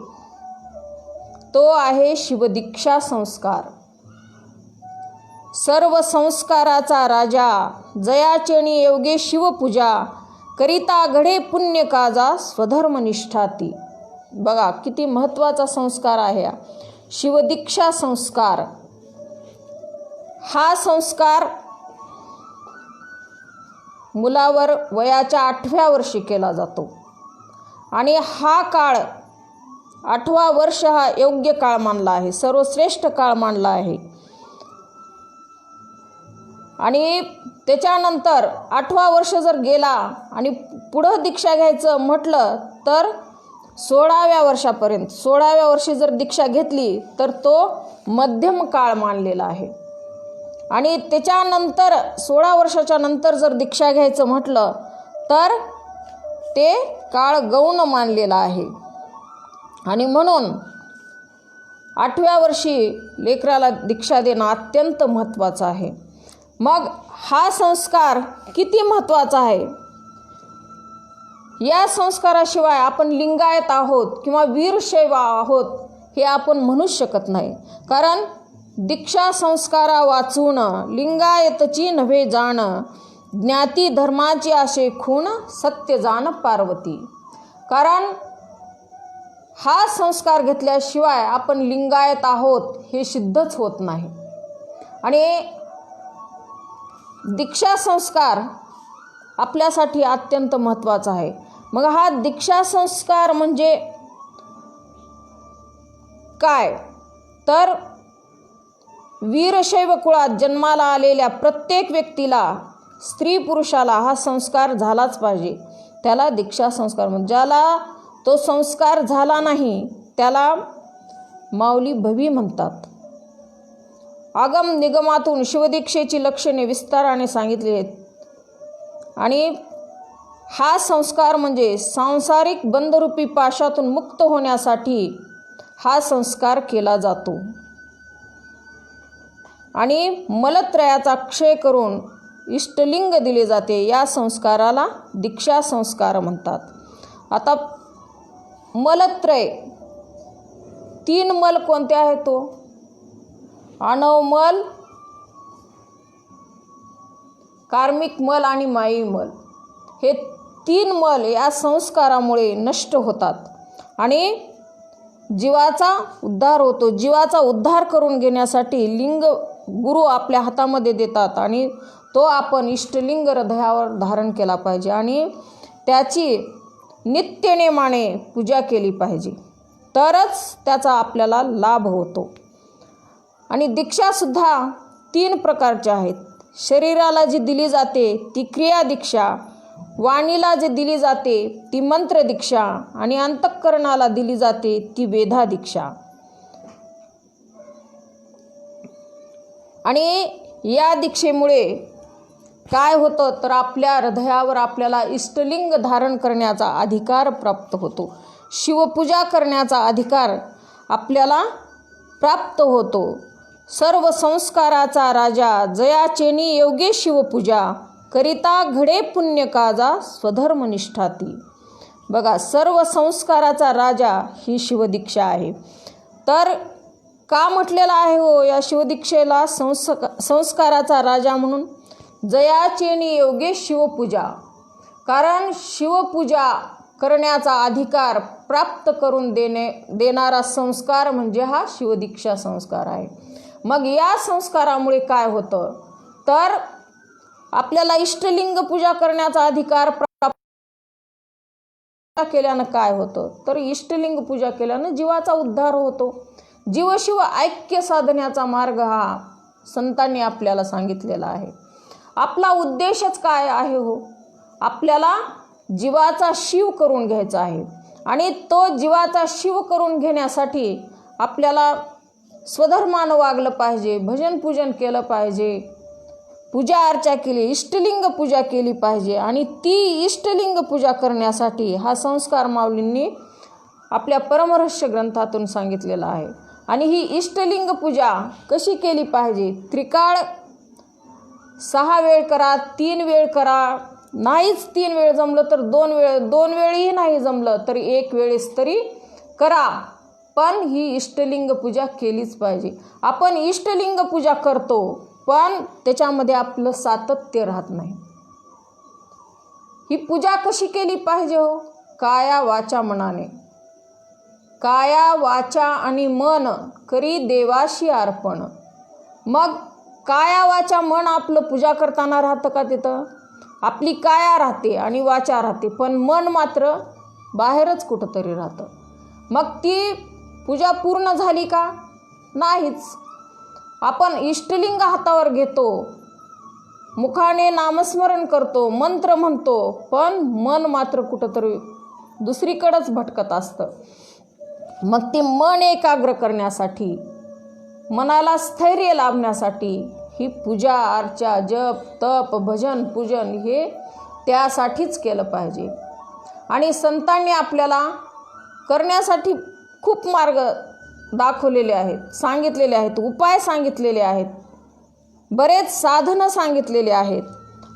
तो आहे शिवदीक्षा संस्कार. सर्व संस्काराचा राजा, जयाचेणी योगे शिवपूजा, करिता घडे पुण्य काजा, स्वधर्मनिष्ठा ती. बघा किती महत्त्वाचा संस्कार आहे हा शिवदीक्षा संस्कार. हा संस्कार मुलावर वयाच्या 8व्या वर्षी केला जातो. आणि हा काळ 8वा वर्ष हा योग्य काळ मानला आहे, सर्वश्रेष्ठ काळ मानला आहे. आणि त्याच्यानंतर 8वा वर्ष जर गेला आणि पुढं दीक्षा घ्यायचं म्हटलं तर 16व्या वर्षापर्यंत, 16व्या वर्षी जर दीक्षा घेतली तर तो मध्यम काळ मानलेला आहे. आणि त्याच्यानंतर 16 वर्षाच्या नंतर जर दीक्षा घ्यायचं म्हटलं तर ते काळ गौण मानलेला आहे. आणि म्हणून 8व्या वर्षी लेकराला दीक्षा देणं अत्यंत महत्त्वाचं आहे. मग हा संस्कार किती महत्त्वाचा आहे? या संस्काराशिवाय आपण लिंगायत आहोत किंवा वीरशैव आहोत हे आपण म्हणूच शकत नाही. कारण दीक्षा संस्कारा वाचून लिंगायतची नव्हे जाण, ज्ञाती धर्माची आशे खूण सत्य जाण पार्वती. कारण हा संस्कार घेतल्याशिवाय आपण लिंगायत आहोत हे सिद्धच होत नाही. आणि दीक्षा संस्कार आपल्यासाठी अत्यंत महत्त्वाचा आहे. मग हा दीक्षा संस्कार म्हणजे काय? तर वीरशैव कुळात जन्माला आलेल्या प्रत्येक व्यक्तीला, स्त्री पुरुषाला हा संस्कार झालाच पाहिजे. त्याला दीक्षा संस्कार म्हणतात. ज्याला तो संस्कार झाला नाही त्याला माऊली भवी म्हणतात. आगम निगमातून शिवदीक्षेची लक्षणे विस्ताराने सांगितली आहेत. आणि हा संस्कार म्हणजे सांसारिक बंधरूपी पाशातून मुक्त होण्यासाठी हा संस्कार केला जातो. आणि मलत्रयाचा क्षय करून इष्टलिंग दिले जाते. या संस्काराला दीक्षा संस्कार म्हणतात. आता मलत्रय, 3 मल कोणते आहेत? तो आणवमल, कार्मिक मल आणि मायी मल. हे 3 मल या संस्कारामुळे नष्ट होतात आणि जीवाचा उद्धार होतो. जीवाचा उद्धार करून घेण्यासाठी लिंग गुरु आपल्या हातामध्ये देतात आणि तो आपण इष्टलिंग हृदयावर धारण केला पाहिजे आणि त्याची नित्यनेमाने पूजा केली पाहिजे, तरच त्याचा आपल्याला लाभ होतो. आणि दीक्षासुद्धा 3 प्रकारच्या आहेत. शरीराला जी दिली जाते ती क्रिया दीक्षा, वाणीला जी दिली जाते ती मंत्र दीक्षा आणि अंतःकरणाला दिली जाते ती वेदा दीक्षा. आणि या दीक्षेमुळे काय होतं तर आपल्या हृदयावर आपल्याला इष्टलिंग धारण करण्याचा अधिकार प्राप्त होतो. शिवपूजा करण्याचा अधिकार आपल्याला प्राप्त होतो. सर्व संस्काराचा राजा जयाचेनी योगे शिवपूजा, करिता घडे पुण्य काजा स्वधर्मनिष्ठा ती. बघा, सर्व संस्काराचा राजा ही शिवदीक्षा आहे. तर का म्हटलेलं आहे हो या शिवदीक्षेला संस्काराचा राजा म्हणून? जयाचेनी योगे शिवपूजा. कारण शिवपूजा करण्याचा अधिकार प्राप्त करून देणारा संस्कार म्हणजे हा शिवदीक्षा संस्कार आहे. मग या संस्कारामुळे काय होतं तर आपल्याला इष्टलिंग पूजा करण्याचा अधिकार प्राप्त केल्यानं काय होतं तर इष्टलिंग पूजा केल्यानं जीवाचा उद्धार होतो. जीवशिव ऐक्य साधण्याचा मार्ग हा संतांनी आपल्याला सांगितलेला आहे. आपला उद्देशच काय आहे हो? आपल्याला जीवाचा शिव करून घ्यायचा आहे. आणि तो जीवाचा शिव करून घेण्यासाठी आपल्याला स्वधर्मानं वागलं पाहिजे, भजन पूजन केलं पाहिजे, पूजा अर्चा केली, इष्टलिंग पूजा केली पाहिजे. आणि ती इष्टलिंग पूजा करण्यासाठी हा संस्कार माऊलींनी आपल्या परमरहस्य ग्रंथातून सांगितलेला आहे. आणि ही इष्टलिंग पूजा कशी केली पाहिजे? त्रिकाळ 6 वेळ करा, 3 वेळ करा, नाहीच 3 वेळ जमलं तर 2 वेळही नाही जमलं तर 1 वेळेस तरी करा, पण ही इष्टलिंग पूजा केलीच पाहिजे. आपण इष्टलिंग पूजा करतो पण त्याच्यामध्ये आपलं सातत्य राहत नाही. ही पूजा कशी केली पाहिजे हो? काया वाचा मनाने. काया वाचा आणि मन करी देवाशी अर्पण. मग काया वाचा मन आपलं पूजा करताना राहतं का? तिथं आपली काया राहते आणि वाचा राहते, पण मन मात्र बाहेरच कुठंतरी राहतं. मग ती पूजा पूर्ण झाली का? नाहीच. आपण इष्टलिंग हातावर घेतो, मुखाने नामस्मरण करतो, मंत्र म्हणतो, पण मन मात्र कुठंतरी दुसरीकडेच भटकत असतं. मग ते मन एकाग्र करण्यासाठी, मनाला स्थैर्य लाभण्यासाठी ही पूजा अर्चा, जप, तप, भजन, पूजन हे त्यासाठीच केलं पाहिजे. आणि संतांनी आपल्याला करण्यासाठी खूप मार्ग दाखवलेले आहेत, सांगितलेले आहेत, उपाय सांगितलेले आहेत, बरेच साधनं सांगितलेले आहेत.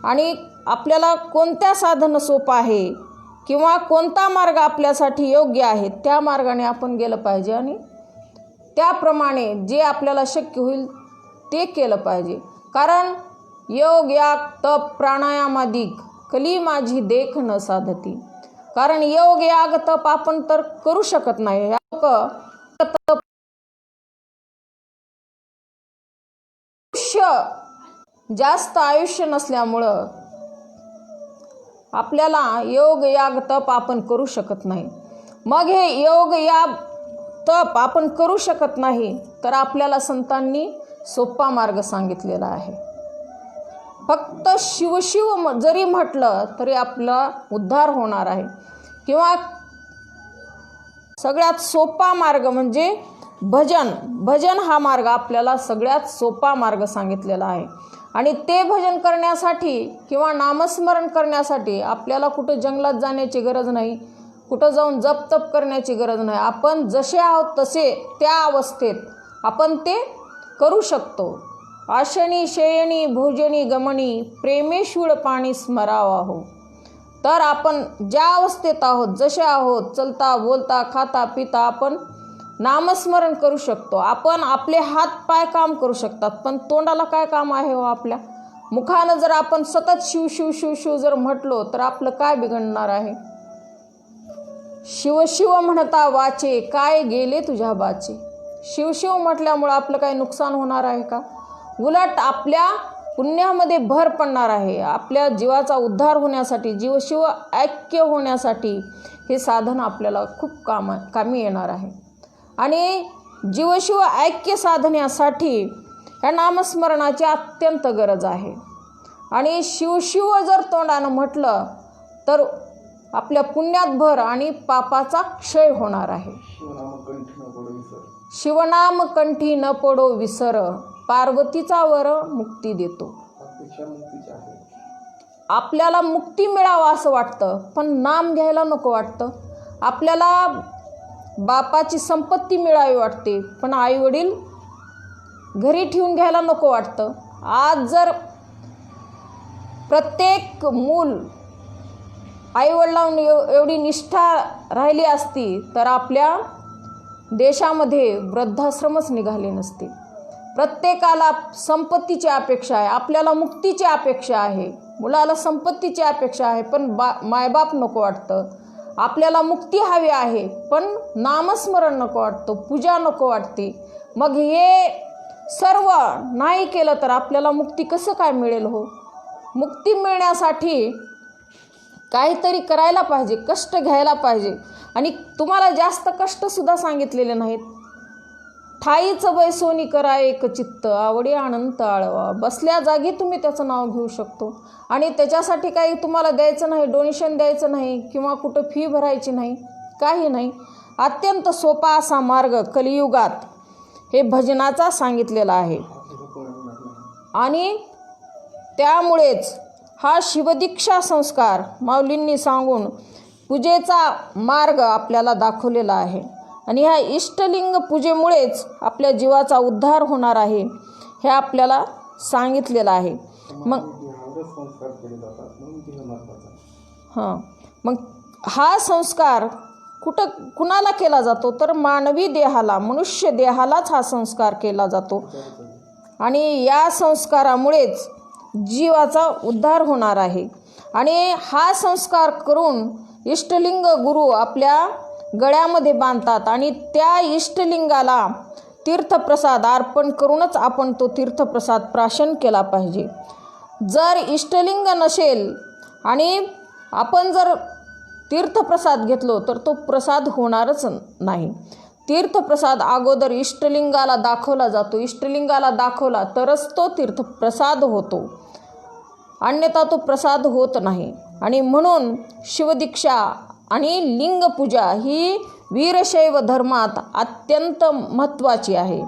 आणि आपल्याला कोणत्या साधनं सोपं आहे किंवा कोणता मार्ग आपल्यासाठी योग्य आहे त्या मार्गाने आपण गेलं पाहिजे आणि त्याप्रमाणे जे आपल्याला शक्य होईल ते केलं पाहिजे. कारण योग याग तप प्राणायामादिक कली माझी देख न साधती. कारण योग याग तप आपण तर करू शकत नाही. तप जास्त आयुष्य नसल्यामुळं आपल्याला योग याग तप आपण करू शकत नाही. मग हे योग याग तप आपण करू शकत नाही तर आपल्याला संतांनी सोपा मार्ग सांगितलेला आहे. फक्त शिवशिव जरी म्हटलं तरी आपला उद्धार होणार आहे. किंवा सगळ्यात सोपा मार्ग म्हणजे भजन हा मार्ग आपल्याला सगळ्यात सोपा मार्ग सांगितलेला आहे. आणि ते भजन करण्यासाठी किंवा नामस्मरण करण्यासाठी आपल्याला कुठं जंगलात जाण्याची गरज नाही, कुठं जाऊन जप तप करण्याची गरज नाही. आपण जसे आहोत तसे त्या अवस्थेत आपण ते करू शकतो. आशनी शयनी भोजनी गमनी प्रेमेशूळ पाणी स्मरावा हो. तर आपण ज्या अवस्थेत आहोत, जसे आहोत, चलता बोलता खाता पिता आपण नामस्मरण करू शकतो. आपण आपले हात पाय काम करू शकतात, पण तोंडाला काय काम आहे हो आपल्या? मुखानं जर आपण सतत शिव शिव शिव शिव जर म्हटलो तर आपलं काय बिघडणार आहे? शिवशिव म्हणता वाचे काय गेले तुझ्या बाचे. शिवशिव म्हटल्यामुळं आपलं काही नुकसान होणार आहे का? उलट आपल्या पुण्यामध्ये भर पडणार आहे. आपल्या जीवाचा उद्धार होण्यासाठी, जीवशिव ऐक्य होण्यासाठी हे साधन आपल्याला खूप कामी येणार आहे. आणि जीवशिव ऐक्य साधण्यासाठी या नामस्मरणाची अत्यंत गरज आहे. आणि शिवशिव जर तोंडानं म्हटलं तर आपल्या पुण्यात भर आणि पापाचा क्षय होणार आहे. शिवनाम कंठी न पडो विसर पार्वतीचा वर मुक्ती देतो. आपल्याला मुक्ती मिळावा असं वाटतं, पण नाम घ्यायला नको वाटतं. आपल्याला बापाची संपत्ती मिळावी वाटते, पण आईवडील घरी ठेवून घ्यायला नको वाटतं. आज जर प्रत्येक मूल आईवडिलांना एवढी निष्ठा राहिली असती तर आपल्या देशामध्ये वृद्धाश्रमच निघाले नसते. प्रत्येकाला संपत्तीची अपेक्षा आहे, आपल्याला मुक्तीची अपेक्षा आहे, मुलाला संपत्तीची अपेक्षा आहे, पण मायबाप नको वाटतं. आपल्याला मुक्ती हवी आहे, पण नामस्मरण नको वाटतं, पूजा नको वाटते. मग हे सर्व नाही केलं तर आपल्याला मुक्ती कसं काय मिळेल हो? मुक्ती मिळण्यासाठी काहीतरी करायला पाहिजे, कष्ट घ्यायला पाहिजे. आणि तुम्हाला जास्त कष्टसुद्धा सांगितलेले नाहीत. ठाईचं बैसोनी करा एक चित्त आवडी अनंत आळवा. बसल्या जागी तुम्ही त्याचं नाव घेऊ शकतो. आणि त्याच्यासाठी काही तुम्हाला द्यायचं नाही, डोनेशन द्यायचं नाही किंवा कुठं फी भरायची नाही, काही नाही. अत्यंत सोपा असा मार्ग कलियुगात हे भजनाचा सांगितलेला आहे. आणि त्यामुळेच हा शिवदीक्षा संस्कार माऊलींनी सांगून पूजेचा मार्ग आपल्याला दाखवलेला आहे. आणि ह्या इष्टलिंग पूजेमुळेच आपल्या जीवाचा उद्धार होणार आहे हे आपल्याला सांगितलेलं आहे. मग मग हा संस्कार कुणाला केला जातो तर मानवी देहाला, मनुष्य देहालाच हा संस्कार केला जातो. आणि या संस्कारामुळेच जीवाचा उद्धार होणार आहे. आणि हा संस्कार करून इष्टलिंग गुरु आपल्या गळ्यामध्ये बांधतात आणि त्या इष्टलिंगाला तीर्थप्रसाद अर्पण करूनच आपण तो तीर्थप्रसाद प्राशन केला पाहिजे. जर इष्टलिंग नसेल आणि आपण जर तीर्थप्रसाद घेतलो तर तो प्रसाद होणारच नाही. तीर्थप्रसाद अगोदर इष्टलिंगाला दाखवला जातो. इष्टलिंगाला दाखवला तरच तो तीर्थप्रसाद होतो, अन्यथा तो प्रसाद होत नाही. आणि म्हणून शिवदीक्षा आणि लिंगपूजा ही वीरशैव धर्मात अत्यंत महत्त्वाची आहे.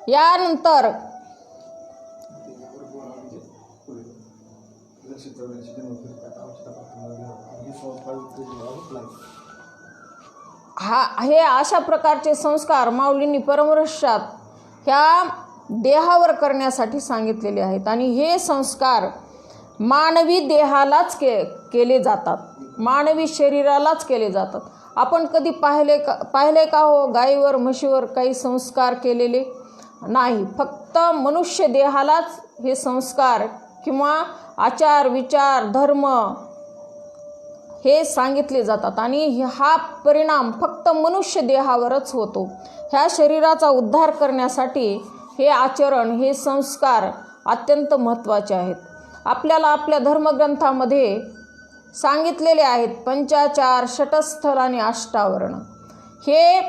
यानंतर हे अशा प्रकारचे संस्कार माऊलींनी परमरहस्यात ह्या देहावर करण्यासाठी सांगितलेले आहेत. आणि हे संस्कार मानवी देहालाच केले जातात, मानवी शरीरालाच केले जातात. आपण कधी पाहिले का हो गायीवर म्हशीवर काही संस्कार केलेले नाही. फक्त मनुष्य देहालाच हे संस्कार किंवा आचार विचार धर्म हे सांगितले जातात. आणि हा परिणाम फक्त मनुष्य देहावरच होतो. ह्या शरीराचा उद्धार करण्यासाठी हे आचरण हे संस्कार अत्यंत महत्त्वाचे आहेत. आपल्याला आपल्या धर्मग्रंथामध्ये सांगितलेले आहेत पंचाचार, षटस्थल आणि अष्टावरण. हे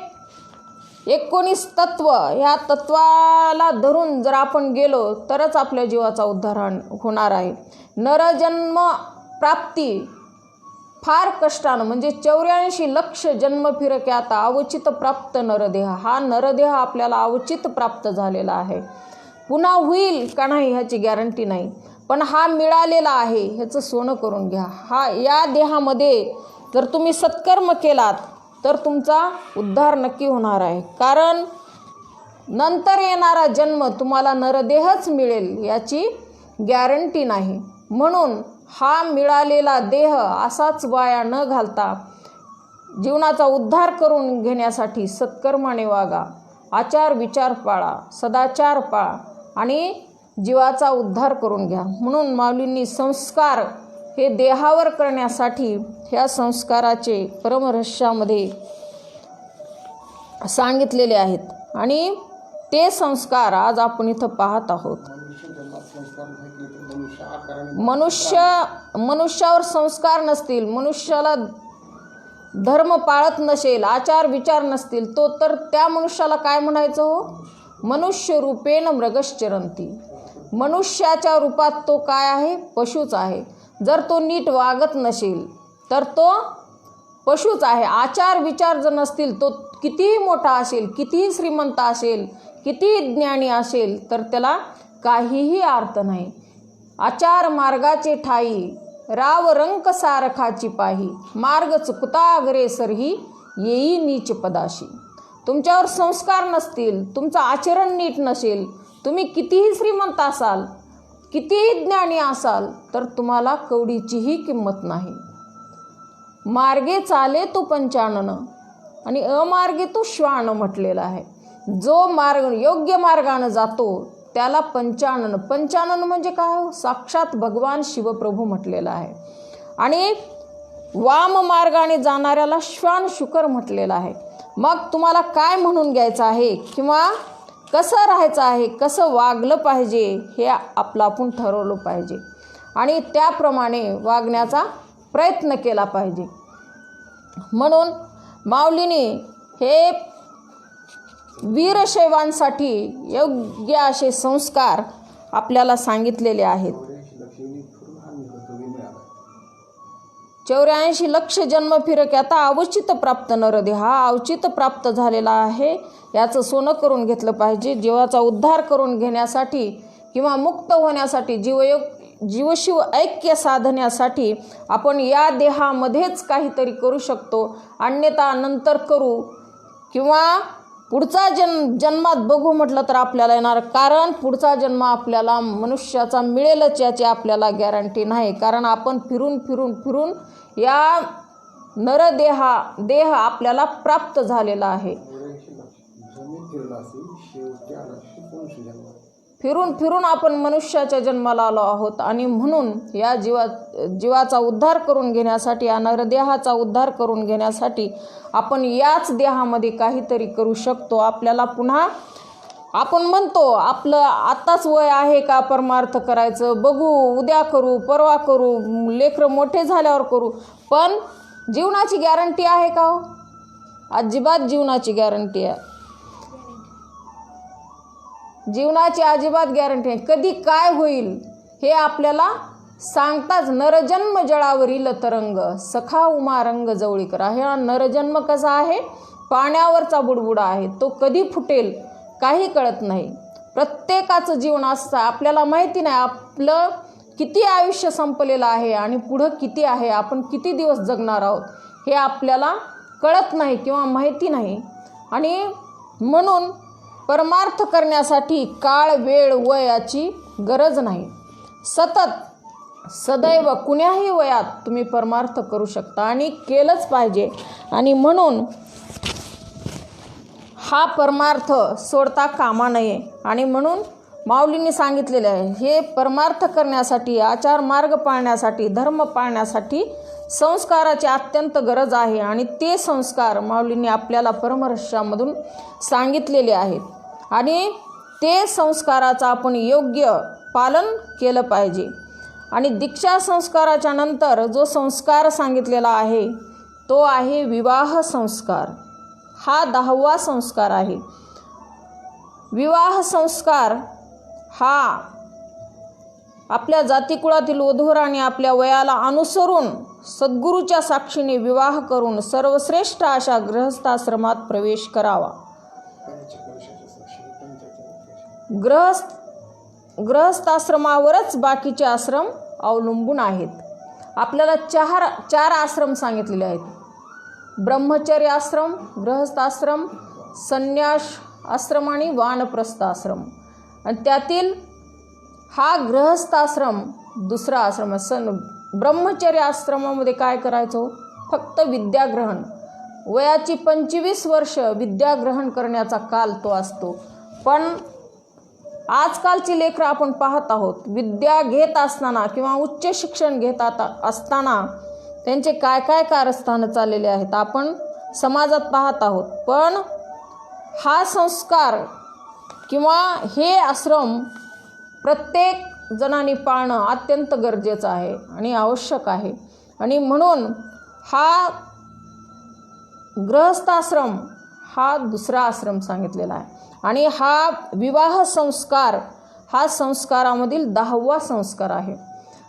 19 तत्व, ह्या तत्वाला धरून जर आपण गेलो तरच आपल्या जीवाचा उद्धार होणार आहे. नरजन्म प्राप्ती फार कष्टानं, म्हणजे 84 लक्ष जन्म फिरक्यात अवचित प्राप्त नरदेह. हा नरदेह आपल्याला अवचित प्राप्त झालेला आहे. पुन्हा होईल का नाही ह्याची गॅरंटी नाही, पण हा मिळालेला आहे, ह्याचं सोनं करून घ्या. या देहामध्ये जर तुम्ही सत्कर्म केलात तर तुमचा उद्धार नक्की होणार आहे. कारण नंतर येणारा जन्म तुम्हाला नरदेहच मिळेल याची गॅरंटी नाही. म्हणून हा मिळालेला देह असाच वाया न घालता जीवनाचा उद्धार करून घेण्यासाठी सत्कर्माने वागा, आचार विचार पाळा, सदाचार पाळा आणि जीवाचा उद्धार करून घ्या. म्हणून माऊलींनी संस्कार हे देहावर करण्यासाठी ह्या संस्काराचे परमरहस्यामध्ये सांगितलेले आहेत. आणि ते संस्कार आज आपण इथं पाहत आहोत. मनुष्यावर संस्कार नसतील, मनुष्याला धर्म पाळत नसेल, आचार विचार नसतील, तो तर त्या मनुष्याला काय म्हणायचं हो? मनुष्य रूपेण मृगश्चरंती. मनुष्याच्या रूपात तो काय आहे? पशुच आहे. जर तो नीट वागत नसेल तर तो पशुच आहे. आचार विचार जर नसतील, तो कितीही मोठा असेल, कितीही श्रीमंत असेल, कितीही ज्ञानी असेल, तर त्याला काहीही अर्थ नाही. आचार मार्गाचे ठाई, राव रंक सारखाची पाही, मार्ग चुकता अग्रेसरही येई नीच पदाशी. तुमच्यावर संस्कार नसतील, तुमचं आचरण नीट नसेल, तुम्ही कितीही श्रीमंत असाल, कितीही ज्ञानी असाल, तर तुम्हाला कवडीचीही किंमत नाही. मार्गे चाले तो पंचानन आणि अमार्गे तो श्वान म्हटलेला आहे. जो मार्ग योग्य मार्गाने जातो त्याला पंचानन. पंचानन म्हणजे काय? साक्षात भगवान शिवप्रभू म्हटलेला आहे. आणि वाम मार्गाने जाणाऱ्याला श्वान शुकर म्हटलेला आहे. मग तुम्हाला काय म्हणून घ्यायचं आहे किंवा कसं राहायचं आहे, कसं वागलं पाहिजे हे आपलं आपण ठरवलं पाहिजे आणि त्याप्रमाणे वागण्याचा प्रयत्न केला पाहिजे. म्हणून माऊलीने हे वीरशैवांसाठी योग्य असे संस्कार आपल्याला सांगितलेले आहेत. 84 लक्ष जन्म फिरक्यात अवचित प्राप्त नरदेह. हा अवचित प्राप्त झालेला आहे, याचं सोनं करून घेतलं पाहिजे. जीवाचा उद्धार करून घेण्यासाठी किंवा मुक्त होण्यासाठी, जीवशिव ऐक्य साधण्यासाठी आपण या देहामध्येच काहीतरी करू शकतो. अन्यथा नंतर करू किंवा पुढचा जन्मात बघू म्हटलं तर आपल्याला येणार. कारण पुढचा जन्म आपल्याला मनुष्याचा मिळेलच याची आपल्याला गॅरंटी नाही. कारण आपण फिरून या देह आपल्याला प्राप्त झालेला आहे. फिरून आपण मनुष्याच्या जन्माला आलो आहोत. आणि म्हणून या जीवाचा उद्धार करून घेण्यासाठी, या नरदेहाचा उद्धार करून घेण्यासाठी आपण याच देहामध्ये काहीतरी करू शकतो. आपल्याला पुन्हा आपण म्हणतो आपलं आत्ताच वय आहे का परमार्थ करायचं, बघू उद्या करू, परवा करू, लेकरं मोठे झाल्यावर करू. पण जीवनाची गॅरंटी आहे का हो? अजिबात जीवनाची गॅरंटी आहे. जीवनाची अजिबात गॅरंटी आहे. कधी काय होईल हे आपल्याला सांगताच. नरजन्म जळावरील तरंग, सखा उमा रंग जवळीकर. हा नरजन्म कसा आहे? पाण्यावरचा बुडबुडा आहे. तो कधी फुटेल काही कळत नाही. प्रत्येकाचं जीवन असतं, आपल्याला माहिती नाही आपलं किती आयुष्य संपलेलं आहे आणि पुढं किती आहे, आपण किती दिवस जगणार आहोत हे आपल्याला कळत नाही किंवा माहिती नाही. आणि म्हणून परमार्थ करण्यासाठी काळ, वेळ, वय याची गरज नाही. सदैव कुण्याही वयात तुम्ही परमार्थ करू शकता आणि केलंच पाहिजे. आणि म्हणून हा परमार्थ सोडता कामा नये. आणि म्हणून माऊलींनी सांगितलेले आहे, हे परमार्थ करण्यासाठी, आचार मार्ग पाळण्यासाठी, धर्म पाळण्यासाठी संस्काराची अत्यंत गरज आहे. आणि ते संस्कार माऊलींनी आपल्याला परमरहस्यामधून सांगितलेले आहेत. आणि ते संस्काराचं आपण योग्य पालन केलं पाहिजे. आणि दीक्षा संस्काराच्या नंतर जो संस्कार सांगितलेला आहे तो आहे विवाह संस्कार. हा 10वा संस्कार आहे. विवाह संस्कार हा आपल्या जातीकुळातील वधूवर आणि आपल्या वयाला अनुसरून सद्गुरूच्या साक्षीने विवाह करून सर्वश्रेष्ठ अशा गृहस्थाश्रमात प्रवेश करावा. गृहस्थाश्रमावरच बाकीचे आश्रम अवलंबून आहेत. आपल्याला चार आश्रम सांगितलेले आहेत: ब्रह्मचर्य आश्रम, गृहस्थाश्रम, संन्यास आश्रम आणि वानप्रस्थ आश्रम. आणि त्यातील हा गृहस्थाश्रम दुसरा आश्रम आहे. ब्रह्मचर्य आश्रमामध्ये काय करायचं? फक्त विद्याग्रहण. वयाची 25 वर्ष विद्याग्रहण करण्याचा काल तो असतो. पण आजकालची लेकरं आपण पाहत आहोत, विद्या घेत असताना किंवा उच्च शिक्षण घेत असताना त्यांचे काय काय कारस्थान चाललेले आहेत आपण समाजात पाहत आहोत. पण हा संस्कार किंवा हे आश्रम प्रत्येक जणांनी पाळणं अत्यंत गरजेचं आहे आणि आवश्यक आहे. आणि म्हणून हा गृहस्थाश्रम हा दुसरा आश्रम सांगितलेला आहे. आणि हा विवाह संस्कार हा संस्कारामधील 10वा संस्कार आहे.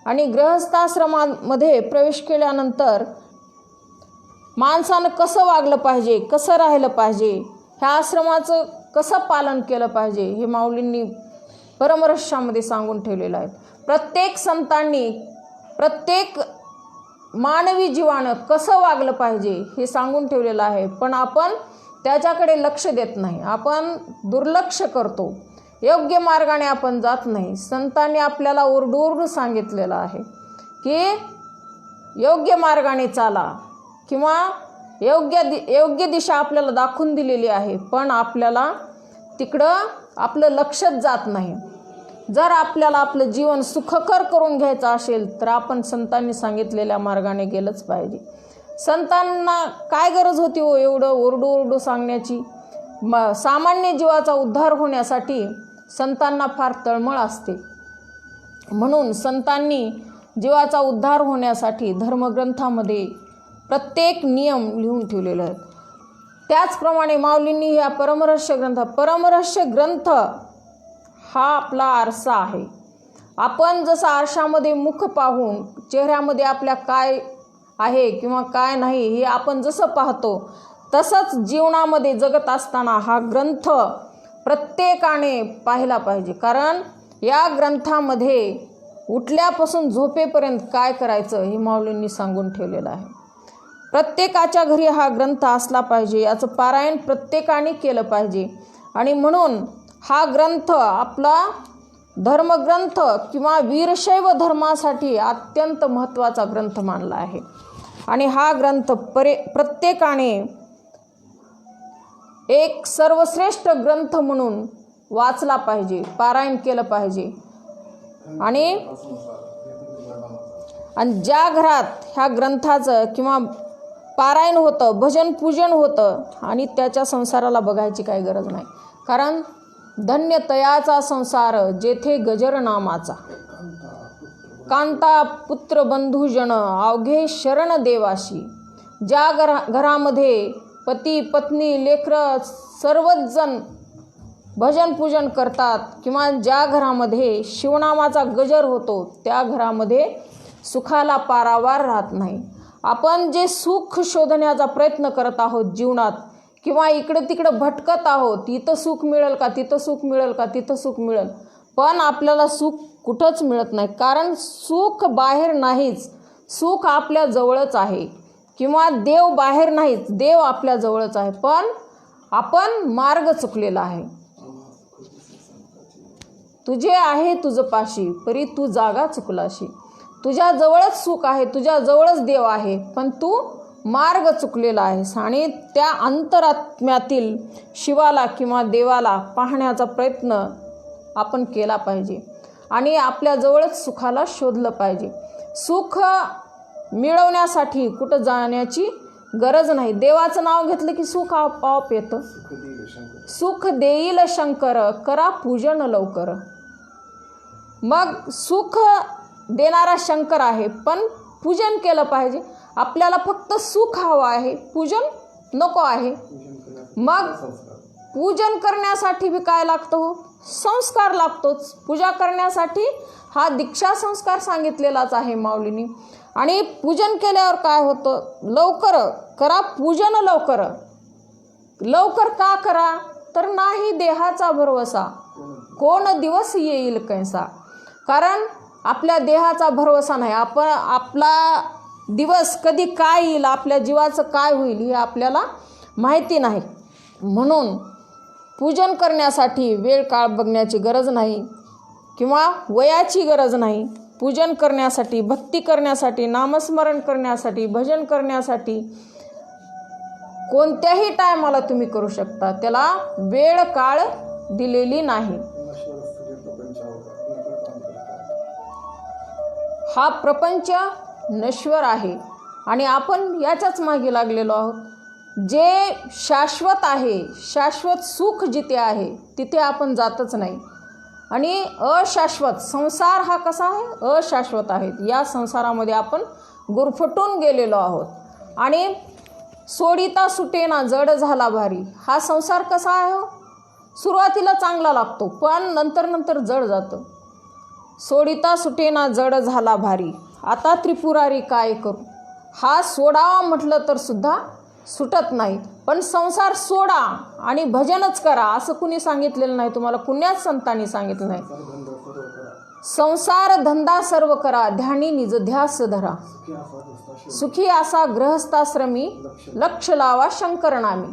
आणि गृहस्थाश्रमामध्ये प्रवेश केल्यानंतर माणसानं कसं वागलं पाहिजे, कसं राहिलं पाहिजे, ह्या आश्रमाचं कसं पालन केलं पाहिजे हे माऊलींनी परमरहस्यामध्ये सांगून ठेवलेलं आहे. प्रत्येक संतांनी प्रत्येक मानवी जीवानं कसं वागलं पाहिजे हे सांगून ठेवलेलं आहे. पण आपण त्याच्याकडे लक्ष देत नाही, आपण दुर्लक्ष करतो, योग्य मार्गाने आपण जात नाही. संतांनी आपल्याला ओरडून सांगितलेलं आहे की योग्य मार्गाने चाला किंवा योग्य दिशा आपल्याला दाखवून दिलेली आहे. पण आपल्याला तिकडं आपलं लक्षच जात नाही. जर आपल्याला आपलं जीवन सुखकर करून घ्यायचं असेल तर आपण संतांनी सांगितलेल्या मार्गाने गेलंच पाहिजे. संतांना काय गरज होती हो एवढं ओरडू सांगण्याची? सामान्य जीवाचा उद्धार होण्यासाठी संतांना फार तळमळ असते. म्हणून संतांनी जीवाचा उद्धार होण्यासाठी धर्मग्रंथामध्ये प्रत्येक नियम लिहून ठेवलेले आहेत. त्याचप्रमाणे माऊलींनी या परमरहस्य ग्रंथ हा आपला आरसा आहे. आपण जसं आरशामध्ये मुख पाहून चेहऱ्यामध्ये आपल्या काय आहे किंवा काय नाही हे आपण जसं पाहतो, तसंच जीवनामध्ये जगत असताना हा ग्रंथ प्रत्येकाने पाहिला पाहिजे. कारण या ग्रंथामध्ये उठल्यापासून झोपेपर्यंत काय करायचं हे माऊलींनी सांगून ठेवलेलं आहे. प्रत्येकाच्या घरी हा ग्रंथ असला पाहिजे, याचं पारायण प्रत्येकाने केलं पाहिजे. आणि म्हणून हा ग्रंथ आपला धर्मग्रंथ किंवा वीरशैव धर्मासाठी अत्यंत महत्त्वाचा ग्रंथ मानला आहे. आणि हा ग्रंथ प्रत्येकाने एक सर्वश्रेष्ठ ग्रंथ म्हणून वाचला पाहिजे, पारायण केलं पाहिजे. आणि ज्या घरात ह्या ग्रंथाचं किंवा पारायण होतं, भजन पूजन होतं आणि त्याच्या संसाराला बघायची काही गरज नाही. कारण धन्य तयाचा संसार जेथे गजर नामाचा, कांता पुत्र बंधुजन अवघे शरण देवाशी. ज्या घरामध्ये पती पत्नी लेकरं सर्वच जण भजन पूजन करतात किंवा ज्या घरामध्ये शिवनामाचा गजर होतो त्या घरामध्ये सुखाला पारावार राहत नाही. आपण जे सुख शोधण्याचा प्रयत्न करत आहोत जीवनात किंवा इकडं तिकडं भटकत आहोत, इथं सुख मिळेल का, तिथं सुख मिळेल का, तिथं सुख मिळेल, पण आपल्याला सुख कुठंच मिळत नाही. कारण सुख बाहेर नाहीच, सुख आपल्या जवळच आहे. किंवा देव बाहेर नाहीच, देव आपल्या जवळच आहे, पण आपण मार्ग चुकलेला आहे. तुझे आहे तुझ पाशी परी तू जागा चुकलाशी. तुझ्या जवळच सुख आहे, तुझ्या जवळच देव आहे, पण तू मार्ग चुकलेला आहेस. आणि त्या अंतरात्म्यातील शिवाला किंवा देवाला पाहण्याचा प्रयत्न आपण केला पाहिजे आणि आपल्या जवळच सुखाला शोधलं पाहिजे. सुख मिळवण्यासाठी कुठं जाण्याची गरज नाही. देवाचं नाव घेतलं की सुख आपोआप येतं. सुख देईल शंकर करा पूजन लवकर. मग सुख देणारा शंकर आहे, पण पूजन केलं पाहिजे. आपल्याला फक्त सुख हवं आहे, पूजन नको आहे. मग पूजन करण्यासाठी बी काय लागतं? संस्कार लागतोच. पूजा करण्यासाठी हा दीक्षा संस्कार सांगितलेलाच आहे माऊलींनी. आणि पूजन केल्यावर काय होतं? लवकर करा पूजन लवकर. लवकर का करा? तर नाही देहाचा भरवसा कोण दिवस येईल कैसा. कारण आपल्या देहाचा भरवसा नाही. आपला दिवस कधी काय येईल, आपल्या जीवाचं काय होईल हे आपल्याला माहिती नाही. म्हणून पूजन करण्यासाठी वेळ काळ बघण्याची गरज नाही किंवा वयाची गरज नाही. पूजन करण्यासाठी, भक्ती करण्यासाठी, नामस्मरण करण्यासाठी, भजन करण्यासाठी कोणत्याही टायमाला तुम्ही करू शकता. त्याला वेळ काळ दिलेली नाही. हा प्रपंच नश्वर आहे आणि आपण याच्याच मागे लागलेलो आहोत. जे शाश्वत आहे, शाश्वत सुख जिथे आहे तिथे आपण जातच नाही. आणि अशाश्वत संसार हा कसा आहे? अशाश्वत आहे. या संसारामध्ये आपण गुरफटून गेलेलो आहोत. आणि सोडिता सुटेना जड झाला भारी. हा संसार कसा आहे हो? सुरुवातीला चांगला लागतो, पण नंतर जड जातं. सोडिता सुटेना जड झाला भारी, आता त्रिपुरारी काय करू. हा सोडावा म्हटलं तर सुद्धा सुटत नाही. पण संसार सोडा आणि भजनच करा असं कुणी सांगितलेलं नाही तुम्हाला, कुण्याच संतांनी सांगितलं नाही. संसार धंदा सर्व करा, ध्यानी निज ध्यास धरा. सुखी असा गृहस्थाश्रमी, लक्ष लावा शंकर नामी.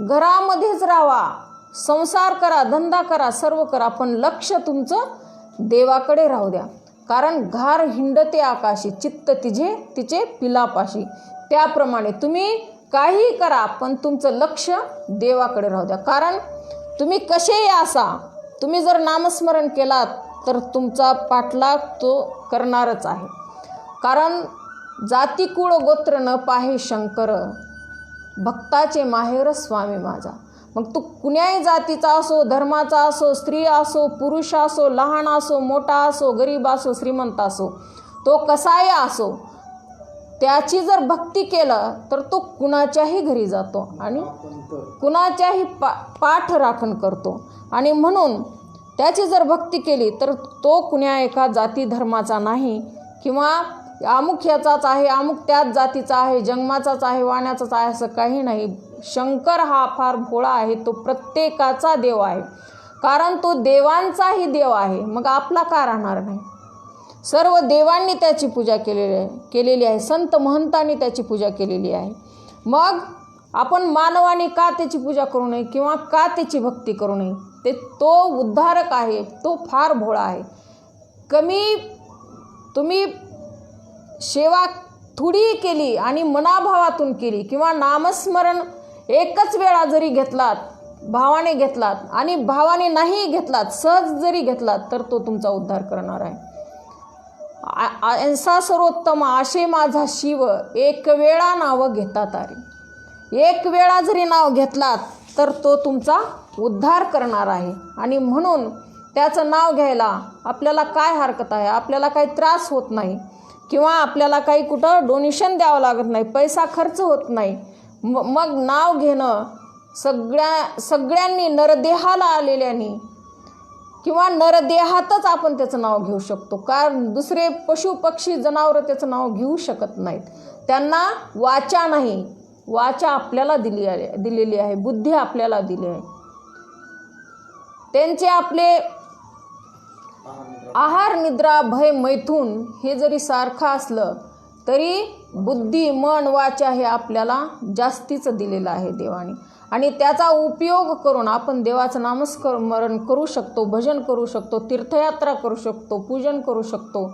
घरामध्येच राहा, संसार करा, धंदा करा, सर्व करा, पण लक्ष तुमचं देवाकडे राहू द्या. कारण घार हिंडते आकाशी, चित्त तिचे पिलापाशी. त्याप्रमाणे तुम्ही काही करा, पण तुमचं लक्ष देवाकडे राहू द्या. कारण तुम्ही कसेही असा, तुम्ही जर नामस्मरण केलात तर तुमचा पाठलाग तो करणारच आहे. कारण जाती कुळ गोत्र न पाहे शंकर, भक्ताचे माहेर स्वामी माझा. मग तू कुण्याही जातीचा असो, धर्माचा असो, स्त्री असो, पुरुष असो, लहान असो, मोठा असो, गरीब असो, श्रीमंत असो, तो कसाही असो, त्याची जर भक्ती केलं तर तो कुणाच्याही घरी जातो आणि कुणाच्याही पाठ राखण करतो. आणि म्हणून त्याची जर भक्ती केली तर तो कुण्या एका जाती धर्माचा नाही किंवा अमुक ह्याचाच आहे, अमुक त्याच जातीचा आहे, जन्माचाच आहे, वाण्याचाच आहे असं काही नाही. शंकर हा फार भोळा आहे, तो प्रत्येकाचा देव आहे. कारण तो देवांचाही देव आहे, मग आपला का राहणार नाही. सर्व देवांनी त्याची पूजा केलेली आहे. संत महंतांनी त्याची पूजा केलेली आहे. मग आपण मानवाने का त्याची पूजा करू नये किंवा का त्याची भक्ती करू नये. तो उद्धारक आहे, तो फार भोळा आहे. तुम्ही सेवा थोडी केली आणि मनाभावातून केली किंवा नामस्मरण एकच वेळा जरी घेतलात, भावाने घेतलात आणि भावाने नाही घेतलात, सहज जरी घेतलात, तर तो तुमचा उद्धार करणार आहे. ऐसा सर्वोत्तम आशे माझा शिव, एक वेळा नाव घेता तारी. एक वेळा जरी नाव घेतलात तर तो तुमचा उद्धार करणार आहे. आणि म्हणून त्याचं नाव घ्यायला आपल्याला काय हरकत आहे. आपल्याला काही त्रास होत नाही किंवा आपल्याला काही कुठं डोनेशन द्यावं लागत नाही, पैसा खर्च होत नाही. मग नाव घेणं सगळ्यांनी, नरदेहाला आलेल्यांनी किंवा नरदेहातच आपण त्याचं नाव घेऊ शकतो. कारण दुसरे पशु पक्षी जनावरं त्याचं नाव घेऊ शकत नाहीत. त्यांना वाचा नाही, वाचा आपल्याला दिलेली आहे, बुद्धी आपल्याला दिली आहे. त्यांचे आपले आहार निद्रा भय मैथून हे जरी सारखं असलं तरी बुद्धी मन वाचा हे आपल्याला जास्तीचं दिलेलं आहे देवाने, आणि त्याचा उपयोग करून आपण देवाचं नामस्मरण करू शकतो, भजन करू शकतो, तीर्थयात्रा करू शकतो, पूजन करू शकतो.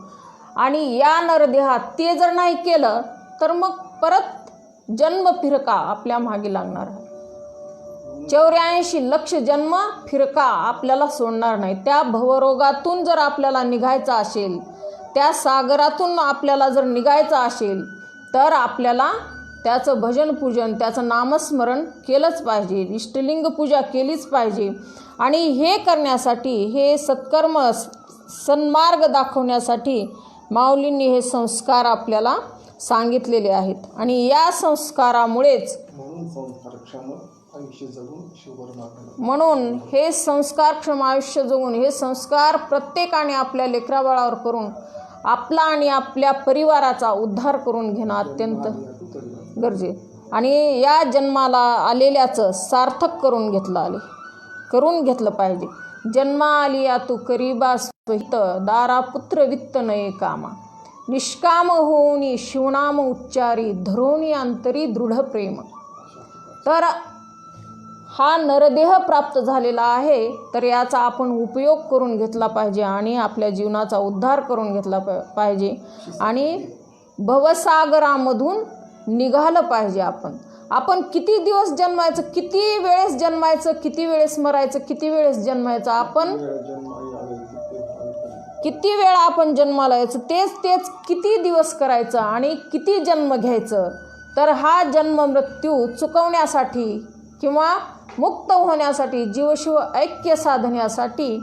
आणि या नरदेहात ते जर नाही केलं तर मग परत जन्म फिरका आपल्या मागे लागणार आहे. 84 लक्ष जन्म फिरका आपल्याला सोडणार नाही. त्या भवरोगातून जर आपल्याला निघायचं असेल, त्या सागरातून आपल्याला जर निघायचं असेल, तर आपल्याला त्याचं भजन पूजन, त्याचं नामस्मरण केलंच पाहिजे, इष्टलिंग पूजा केलीच पाहिजे. आणि हे करण्यासाठी, हे सत्कर्म सन्मार्ग दाखवण्यासाठी माऊलींनी हे संस्कार आपल्याला सांगितलेले आहेत. आणि या संस्कारामुळेच म्हणून हे संस्कारक्षम आयुष्य जगून, हे संस्कार प्रत्येकाने आपल्या लेकराबाळावर करून आपला आणि आपल्या परिवाराचा उद्धार करून घेणं अत्यंत गरजे. आणि या जन्माला आलेल्याचं सार्थक करून घेतलं पाहिजे. जन्मा आलिया तू करीबा स्वहित, दारा पुत्र वित्त नये कामा, निष्काम होऊनी शिवनाम उच्चारी, धरोनी अंतरी दृढ प्रेम. तर हा नरदेह प्राप्त झालेला आहे, तर याचा आपण उपयोग करून घेतला पाहिजे आणि आपल्या जीवनाचा उद्धार करून घेतला पाहिजे. आणि भवसागरामधून निघालं पाहिजे. आपण किती दिवस जन्मायचं, किती वेळेस जन्मायचं, किती वेळेस मरायचं, किती वेळेस जन्मायचं, आपण किती वेळा आपण जन्माला यायचं, तेच किती दिवस करायचं आणि किती जन्म घ्यायचं. तर हा जन्म मृत्यू चुकवण्यासाठी किंवा मुक्त होण्यासाठी, जीवशिव ऐक्य साधण्यासाठी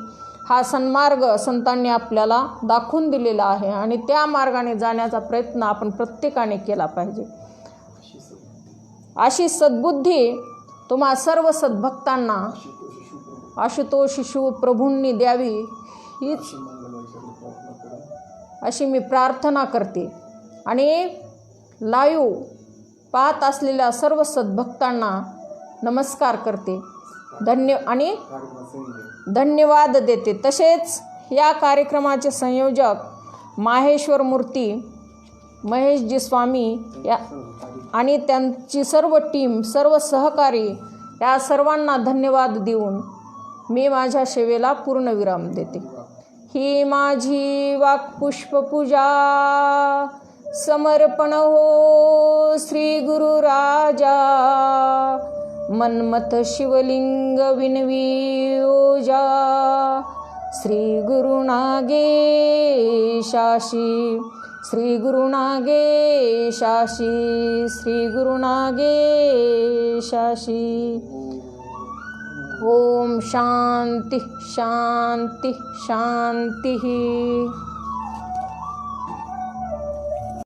हा सन्मार्ग संतांनी आपल्याला दाखवून दिलेला आहे. आणि त्या मार्गाने जाण्याचा प्रयत्न आपण प्रत्येकाने केला पाहिजे. अशी सद्बुद्धी तुम्हा सर्व सद्भक्तांना आशुतोष शिव प्रभूंनी द्यावी, हीच अशी मी प्रार्थना करते. आणि लाईव्ह पाहत असलेल्या सर्व सद्भक्तांना नमस्कार करते, आणि धन्यवाद देते. तसेच या कार्यक्रमाचे संयोजक माहेश्वर मूर्ती, महेशजी स्वामी या आणि त्यांची सर्व टीम, सर्व सहकारी, या सर्वांना धन्यवाद देऊन मी माझ्या सेवेला पूर्णविराम देते. ही माझी वाक्पुष्पपूजा समर्पण हो श्री गुरु राजा, मन्मथ शिवलिंग विनवी ओजा, श्री गुरु नागेशाशी, श्री गुरु नागेशाशी, श्री गुरु नागेशाशी. ओम शांति शांति शांति.